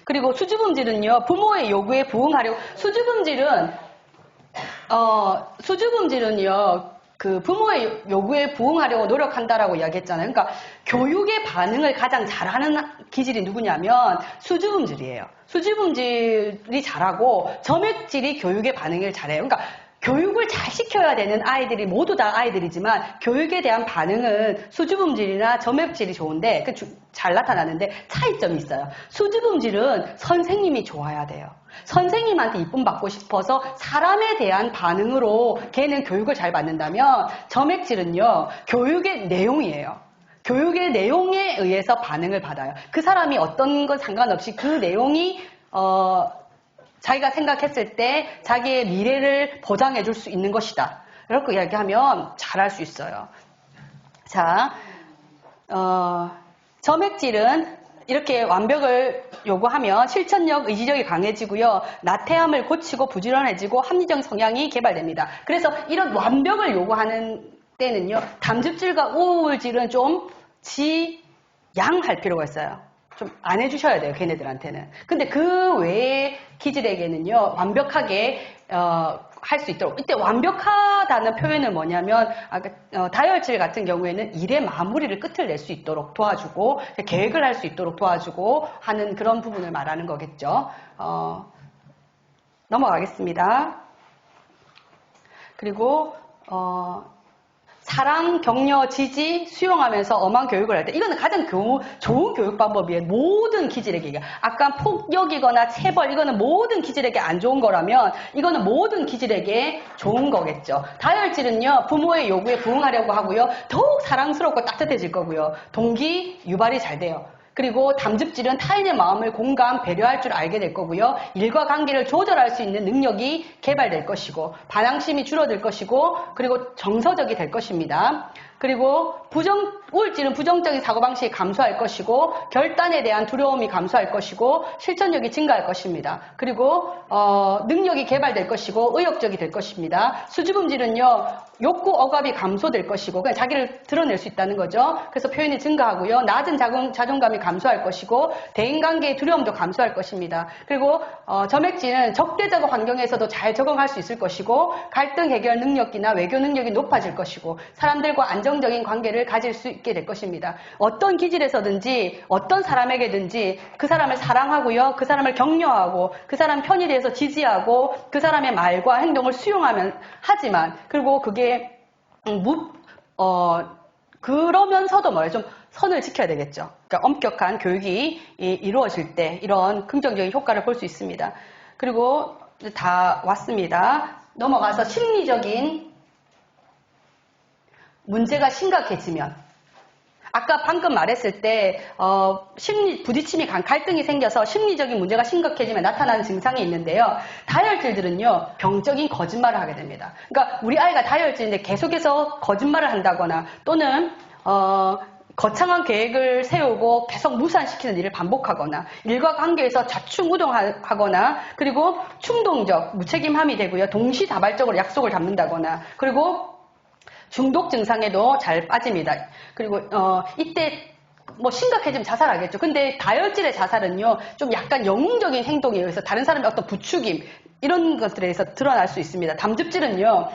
그리고 수주범질은요, 부모의 요구에 부응하려고. 수주범질은요, 그 부모의 요구에 부응하려고 노력한다라고 이야기했잖아요. 그러니까 교육의 반응을 가장 잘하는 기질이 누구냐면 수주범질이에요. 수주범질이 잘하고 점액질이 교육의 반응을 잘해요. 그러니까 교육을 잘 시켜야 되는 아이들이 모두 다 아이들이지만 교육에 대한 반응은 수주범질이나 점액질이 좋은데 잘 나타나는데 차이점이 있어요. 수주범질은 선생님이 좋아야 돼요. 선생님한테 이쁨 받고 싶어서 사람에 대한 반응으로 걔는 교육을 잘 받는다면 점액질은요, 교육의 내용이에요. 교육의 내용에 의해서 반응을 받아요. 그 사람이 어떤 건 상관없이 그 내용이 자기가 생각했을 때 자기의 미래를 보장해 줄 수 있는 것이다. 이렇게 이야기하면 잘할 수 있어요. 자, 점액질은 이렇게 완벽을 요구하면 실천력, 의지력이 강해지고요. 나태함을 고치고 부지런해지고 합리적 성향이 개발됩니다. 그래서 이런 완벽을 요구하는 때는요, 담즙질과 우울질은 좀 지양할 필요가 있어요. 좀 안 해주셔야 돼요, 걔네들한테는. 근데 그 외의 기질에게는요, 완벽하게 할 수 있도록. 이때 완벽하다는 표현은 뭐냐면 다혈질 같은 경우에는 일의 마무리를 끝을 낼 수 있도록 도와주고 계획을 할 수 있도록 도와주고 하는 그런 부분을 말하는 거겠죠. 넘어가겠습니다. 그리고 사랑, 격려, 지지, 수용하면서 엄한 교육을 할 때 이거는 가장 좋은 교육 방법이에요. 모든 기질에게. 아까 폭력이거나 체벌 이거는 모든 기질에게 안 좋은 거라면 이거는 모든 기질에게 좋은 거겠죠. 다혈질은요, 부모의 요구에 부응하려고 하고요. 더욱 사랑스럽고 따뜻해질 거고요. 동기 유발이 잘 돼요. 그리고 담즙질은 타인의 마음을 공감, 배려할 줄 알게 될 거고요. 일과 관계를 조절할 수 있는 능력이 개발될 것이고 반항심이 줄어들 것이고 그리고 정서적이 될 것입니다. 그리고 우울질은 부정적인 사고방식이 감소할 것이고 결단에 대한 두려움이 감소할 것이고 실천력이 증가할 것입니다. 그리고 능력이 개발될 것이고 의욕적이 될 것입니다. 수주범질은요, 욕구, 억압이 감소될 것이고 그냥 자기를 드러낼 수 있다는 거죠. 그래서 표현이 증가하고요. 낮은 자존감이 감소할 것이고 대인관계의 두려움도 감소할 것입니다. 그리고 점액질은 적대적 환경에서도 잘 적응할 수 있을 것이고 갈등 해결 능력이나 외교 능력이 높아질 것이고 사람들과 안정적인 관계를 가질 수 있게 될 것입니다. 어떤 기질에서든지 어떤 사람에게든지 그 사람을 사랑하고요. 그 사람을 격려하고 그 사람 편에 대해서 지지하고 그 사람의 말과 행동을 수용하면 하지만 그리고 그게 그러면서도 뭐예요? 좀 선을 지켜야 되겠죠. 그러니까 엄격한 교육이 이루어질 때 이런 긍정적인 효과를 볼 수 있습니다. 그리고 다 왔습니다. 넘어가서 심리적인 문제가 심각해지면 아까 방금 말했을 때 부딪힘이 갈등이 생겨서 심리적인 문제가 심각해지면 나타나는 증상이 있는데요. 다혈질들은요, 병적인 거짓말을 하게 됩니다. 그러니까 우리 아이가 다혈질인데 계속해서 거짓말을 한다거나 또는 거창한 계획을 세우고 계속 무산시키는 일을 반복하거나 일과 관계에서 좌충우동하거나 그리고 충동적, 무책임함이 되고요. 동시다발적으로 약속을 잡는다거나 그리고 중독 증상에도 잘 빠집니다. 그리고 이때 뭐 심각해지면 자살하겠죠. 근데 다혈질의 자살은요, 좀 약간 영웅적인 행동에 의해서 다른 사람의 어떤 부추김 이런 것들에 의해서 드러날 수 있습니다. 담즙질은요,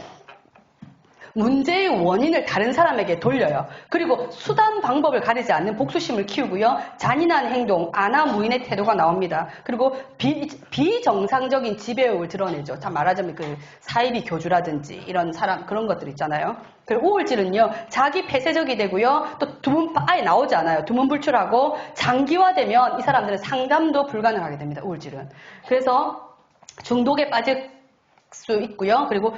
문제의 원인을 다른 사람에게 돌려요. 그리고 수단 방법을 가리지 않는 복수심을 키우고요. 잔인한 행동, 아나무인의 태도가 나옵니다. 그리고 비정상적인 지배욕을 드러내죠. 자, 말하자면 그 사이비 교주라든지 이런 사람 그런 것들 있잖아요. 그리고 우울질은요, 자기 폐쇄적이 되고요. 또 아예 나오지 않아요. 두문불출하고 장기화되면 이 사람들은 상담도 불가능하게 됩니다. 우울질은. 그래서 중독에 빠질 수 있고요. 그리고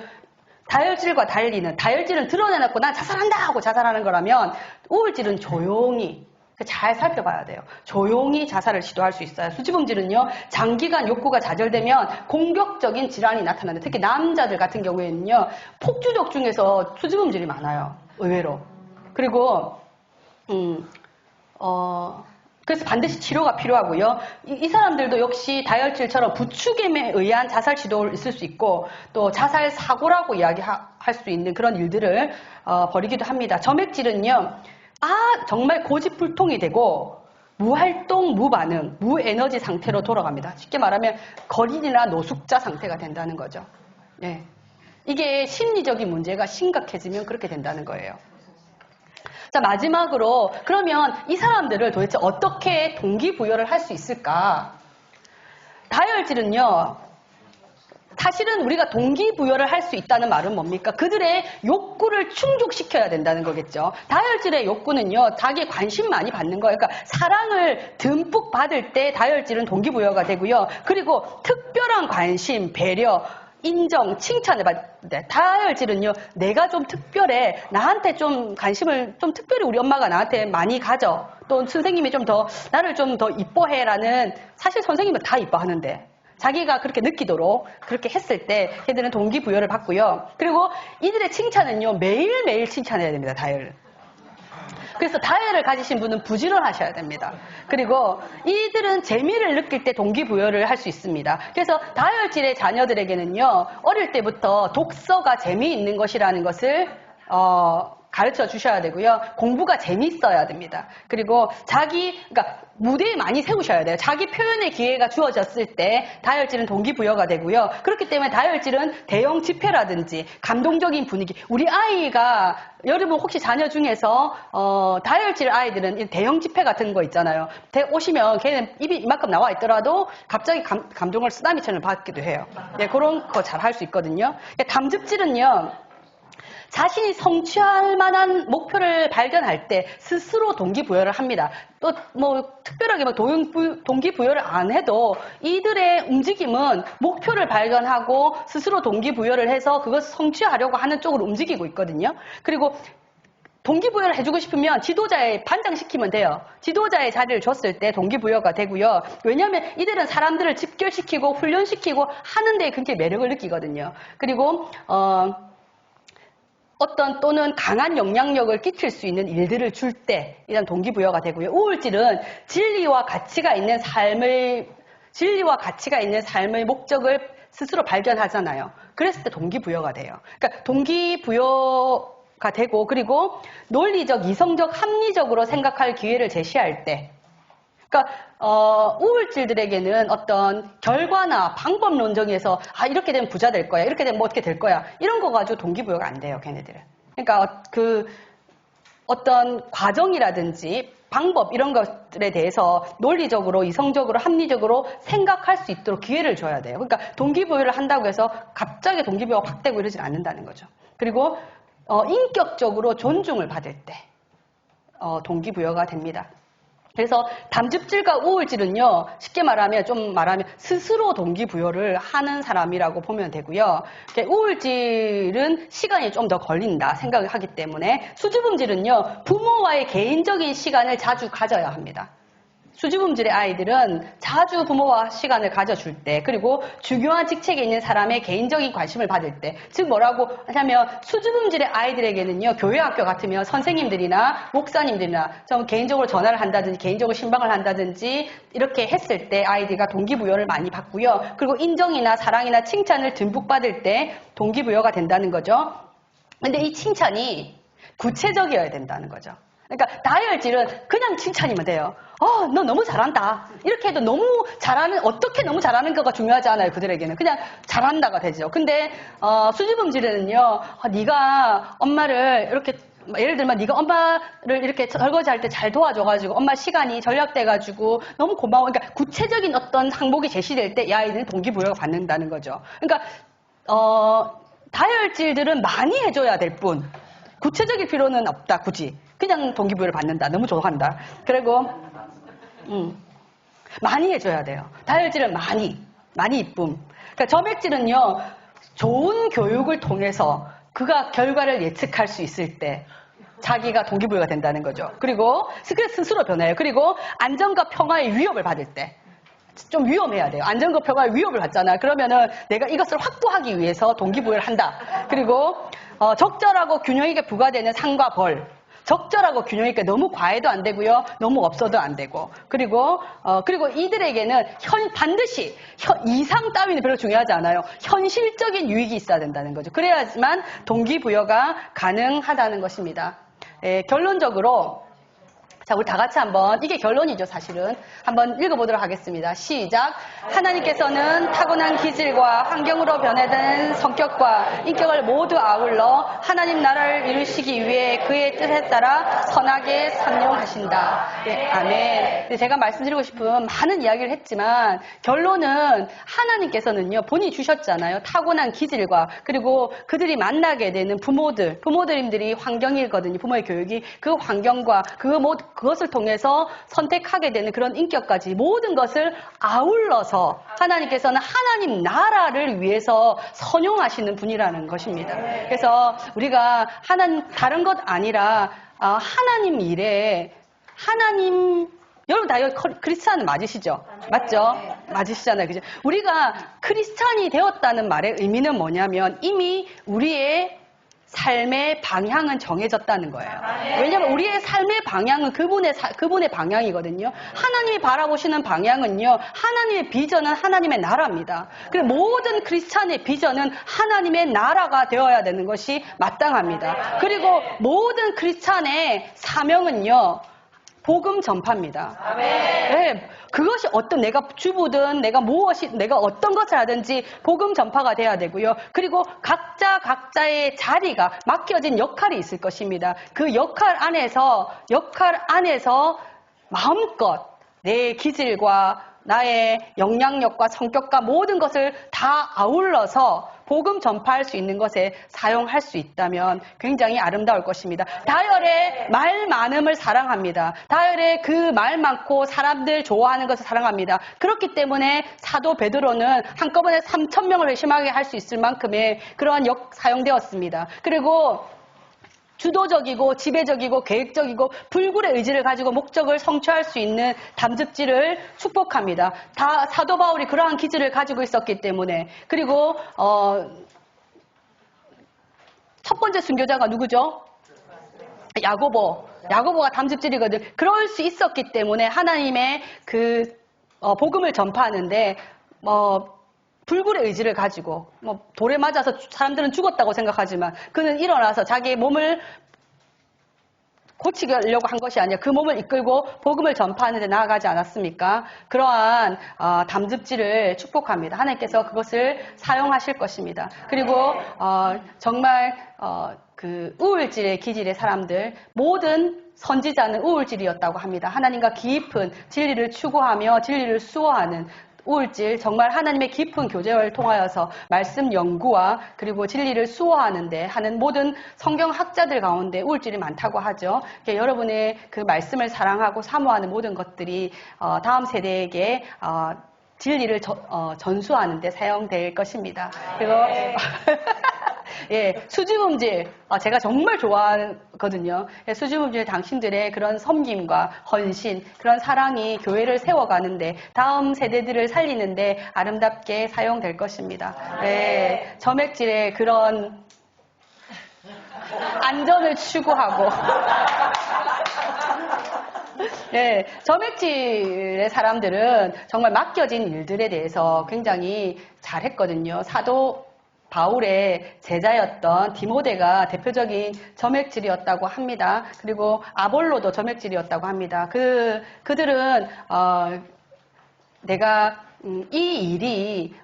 다혈질과 달리는, 다혈질은 드러내놓고 난 자살한다 하고 자살하는 거라면 우울질은 조용히 잘 살펴봐야 돼요. 조용히 자살을 시도할 수 있어요. 수지범질은요, 장기간 욕구가 좌절되면 공격적인 질환이 나타나는데 특히 남자들 같은 경우에는요, 폭주족 중에서 수지범질이 많아요. 의외로. 그리고 그래서 반드시 치료가 필요하고요. 이 사람들도 역시 다혈질처럼 부추김에 의한 자살 시도를 있을 수 있고 또 자살 사고라고 이야기할 수 있는 그런 일들을 벌이기도 합니다. 점액질은요. 정말 고집불통이 되고 무활동, 무반응, 무에너지 상태로 돌아갑니다. 쉽게 말하면 거린이나 노숙자 상태가 된다는 거죠. 예. 이게 심리적인 문제가 심각해지면 그렇게 된다는 거예요. 자, 마지막으로 그러면 이 사람들을 도대체 어떻게 동기부여를 할 수 있을까? 다혈질은요. 사실은 우리가 동기부여를 할 수 있다는 말은 뭡니까? 그들의 욕구를 충족시켜야 된다는 거겠죠. 다혈질의 욕구는요. 자기 관심 많이 받는 거예요. 그러니까 사랑을 듬뿍 받을 때 다혈질은 동기부여가 되고요. 그리고 특별한 관심, 배려, 인정, 칭찬을 받는데 다혈질은요. 내가 좀 특별해. 나한테 좀 관심을 좀 특별히 우리 엄마가 나한테 많이 가져. 또 선생님이 좀 더 나를 좀 더 이뻐해라는 사실 선생님은 다 이뻐하는데 자기가 그렇게 느끼도록 그렇게 했을 때 걔들은 동기부여를 받고요. 그리고 이들의 칭찬은요. 매일매일 칭찬해야 됩니다. 다혈. 그래서 다혈을 가지신 분은 부지런하셔야 됩니다. 그리고 이들은 재미를 느낄 때 동기부여를 할 수 있습니다. 그래서 다혈질의 자녀들에게는요. 어릴 때부터 독서가 재미있는 것이라는 것을 가르쳐 주셔야 되고요. 공부가 재밌어야 됩니다. 그리고 그러니까 무대에 많이 세우셔야 돼요. 자기 표현의 기회가 주어졌을 때 다혈질은 동기부여가 되고요. 그렇기 때문에 다혈질은 대형 집회라든지 감동적인 분위기. 우리 아이가 여러분 혹시 자녀 중에서 다혈질 아이들은 대형 집회 같은 거 있잖아요. 오시면 걔는 입이 이만큼 나와 있더라도 갑자기 감동을 쓰나미처럼 받기도 해요. 네, 그런 거 잘 할 수 있거든요. 담즙질은요. 자신이 성취할 만한 목표를 발견할 때 스스로 동기부여를 합니다. 또 특별하게 동기부여를 안 해도 이들의 움직임은 목표를 발견하고 스스로 동기부여를 해서 그것을 성취하려고 하는 쪽으로 움직이고 있거든요. 그리고 동기부여를 해주고 싶으면 지도자에 반장시키면 돼요. 지도자의 자리를 줬을 때 동기부여가 되고요. 왜냐하면 이들은 사람들을 집결시키고 훈련시키고 하는 데 굉장히 매력을 느끼거든요. 그리고 또는 강한 영향력을 끼칠 수 있는 일들을 줄 때 이런 동기부여가 되고요. 우울질은 진리와 가치가 있는 삶의 목적을 스스로 발견하잖아요. 그랬을 때 동기부여가 돼요. 그러니까 동기부여가 되고 그리고 논리적, 이성적, 합리적으로 생각할 기회를 제시할 때 그러니까 우울질들에게는 어떤 결과나 방법 논정에서 이렇게 되면 부자 될 거야. 이렇게 되면 어떻게 될 거야. 이런 거 가지고 동기부여가 안 돼요. 걔네들은. 그러니까 어떤 과정이라든지 방법 이런 것들에 대해서 논리적으로, 이성적으로, 합리적으로 생각할 수 있도록 기회를 줘야 돼요. 그러니까 동기부여를 한다고 해서 갑자기 동기부여가 확 되고 이러진 않는다는 거죠. 그리고 인격적으로 존중을 받을 때 동기부여가 됩니다. 그래서 담즙질과 우울질은요, 쉽게 말하면 스스로 동기부여를 하는 사람이라고 보면 되고요. 우울질은 시간이 좀 더 걸린다 생각을 하기 때문에 수줍음질은요, 부모와의 개인적인 시간을 자주 가져야 합니다. 수줍음질의 아이들은 자주 부모와 시간을 가져줄 때 그리고 중요한 직책에 있는 사람의 개인적인 관심을 받을 때 즉 뭐라고 하냐면 수줍음질의 아이들에게는요 교회 학교 같으면 선생님들이나 목사님들이나 좀 개인적으로 전화를 한다든지 개인적으로 신방을 한다든지 이렇게 했을 때 아이들과 동기부여를 많이 받고요. 그리고 인정이나 사랑이나 칭찬을 듬뿍 받을 때 동기부여가 된다는 거죠. 근데 이 칭찬이 구체적이어야 된다는 거죠. 그러니까 다혈질은 그냥 칭찬이면 돼요. 너 너무 잘한다. 이렇게 해도 너무 잘하는, 어떻게 너무 잘하는가가 중요하지 않아요. 그들에게는. 그냥 잘한다가 되죠. 근데 수줍음질에는요, 네가 엄마를 이렇게, 예를 들면 네가 엄마를 이렇게 설거지할 때 잘 도와줘가지고 엄마 시간이 절약돼가지고 너무 고마워. 그러니까 구체적인 어떤 항목이 제시될 때 이 아이들은 동기부여가 받는다는 거죠. 그러니까 다혈질들은 많이 해줘야 될 뿐 구체적일 필요는 없다. 굳이 그냥 동기부여를 받는다. 너무 좋아한다. 그리고 많이 해줘야 돼요. 다혈질은 많이 이쁨. 그러니까 점액질은요, 좋은 교육을 통해서 그가 결과를 예측할 수 있을 때 자기가 동기부여가 된다는 거죠. 그리고 스스로 변해요. 그리고 안정과 평화의 위협을 받을 때 좀 위험해야 돼요. 안정과 평화의 위협을 받잖아요. 그러면은 내가 이것을 확보하기 위해서 동기부여를 한다. 그리고 적절하고 균형 있게 부과되는 상과 벌. 적절하고 균형 있게 너무 과해도 안 되고요. 너무 없어도 안 되고. 그리고 이들에게는 반드시 이상 따위는 별로 중요하지 않아요. 현실적인 유익이 있어야 된다는 거죠. 그래야지만 동기부여가 가능하다는 것입니다. 결론적으로 자, 우리 다 같이 한번, 이게 결론이죠, 사실은. 한번 읽어보도록 하겠습니다. 시작. 하나님께서는 타고난 기질과 환경으로 변화된 성격과 인격을 모두 아울러 하나님 나라를 이루시기 위해 그의 뜻에 따라 선하게 선용하신다. 네, 아멘. 제가 말씀드리고 싶은 많은 이야기를 했지만 결론은 하나님께서는요, 본인이 주셨잖아요. 타고난 기질과 그리고 그들이 만나게 되는 부모님들이 환경이거든요. 부모의 교육이 그 환경과 그것을 통해서 선택하게 되는 그런 인격까지 모든 것을 아울러서 하나님께서는 하나님 나라를 위해서 선용하시는 분이라는 것입니다. 그래서 우리가 다른 것 아니라 하나님 일에 여러분 다 여기 크리스찬 맞으시죠? 맞죠? 맞으시잖아요. 그죠? 우리가 크리스찬이 되었다는 말의 의미는 뭐냐면 이미 우리의 삶의 방향은 정해졌다는 거예요. 왜냐하면 우리의 삶의 방향은 그분의 방향이거든요. 하나님이 바라보시는 방향은요, 하나님의 비전은 하나님의 나라입니다. 그리고 모든 크리스찬의 비전은 하나님의 나라가 되어야 되는 것이 마땅합니다. 그리고 모든 크리스찬의 사명은요, 복음 전파입니다. 네, 그것이 내가 주부든 내가 어떤 것을 하든지 복음 전파가 돼야 되고요. 그리고 각자의 자리가 맡겨진 역할이 있을 것입니다. 그 역할 안에서 마음껏 내 기질과 나의 영향력과 성격과 모든 것을 다 아울러서 복음 전파할 수 있는 것에 사용할 수 있다면 굉장히 아름다울 것입니다. 다혈의 말 많음을 사랑합니다. 다혈의 그 말 많고 사람들 좋아하는 것을 사랑합니다. 그렇기 때문에 사도 베드로는 한꺼번에 3,000명을 회심하게 할 수 있을 만큼의 그러한 사용되었습니다. 그리고 주도적이고 지배적이고 계획적이고 불굴의 의지를 가지고 목적을 성취할 수 있는 담즙질을 축복합니다. 다 사도 바울이 그러한 기질을 가지고 있었기 때문에. 그리고 첫 번째 순교자가 누구죠? 야고보가 담즙질이거든. 그럴 수 있었기 때문에 하나님의 그 복음을 전파하는데 불굴의 의지를 가지고 돌에 맞아서 사람들은 죽었다고 생각하지만 그는 일어나서 자기의 몸을 고치려고 한 것이 아니라 그 몸을 이끌고 복음을 전파하는 데 나아가지 않았습니까? 그러한 담즙질을 축복합니다. 하나님께서 그것을 사용하실 것입니다. 그리고 정말 그 우울질의 기질의 사람들, 모든 선지자는 우울질이었다고 합니다. 하나님과 깊은 진리를 추구하며 진리를 수호하는 우울질, 정말 하나님의 깊은 교제를 통하여서 말씀 연구와 그리고 진리를 수호하는데 하는 모든 성경학자들 가운데 우울질이 많다고 하죠. 여러분의 그 말씀을 사랑하고 사모하는 모든 것들이 다음 세대에게 진리를 전수하는 데 사용될 것입니다. 그리고 예, 수줍음질 제가 정말 좋아하거든요. 수줍음질 당신들의 그런 섬김과 헌신, 그런 사랑이 교회를 세워가는데 다음 세대들을 살리는데 아름답게 사용될 것입니다. 예, 점액질의 그런 안전을 추구하고 네, 점액질의 사람들은 정말 맡겨진 일들에 대해서 굉장히 잘했거든요. 사도 바울의 제자였던 디모데가 대표적인 점액질이었다고 합니다. 그리고 아볼로도 점액질이었다고 합니다. 그들은 내가 이 일이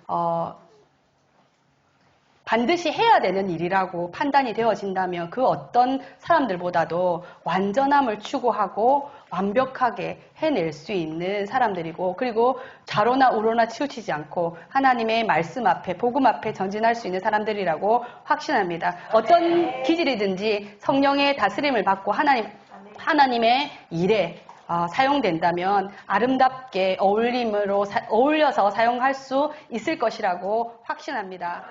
반드시 해야 되는 일이라고 판단이 되어진다면 그 어떤 사람들보다도 완전함을 추구하고 완벽하게 해낼 수 있는 사람들이고, 그리고 좌로나 우로나 치우치지 않고 하나님의 말씀 앞에, 복음 앞에 전진할 수 있는 사람들이라고 확신합니다. 어떤 기질이든지 성령의 다스림을 받고 하나님의 일에 사용된다면 아름답게 어울려서 사용할 수 있을 것이라고 확신합니다.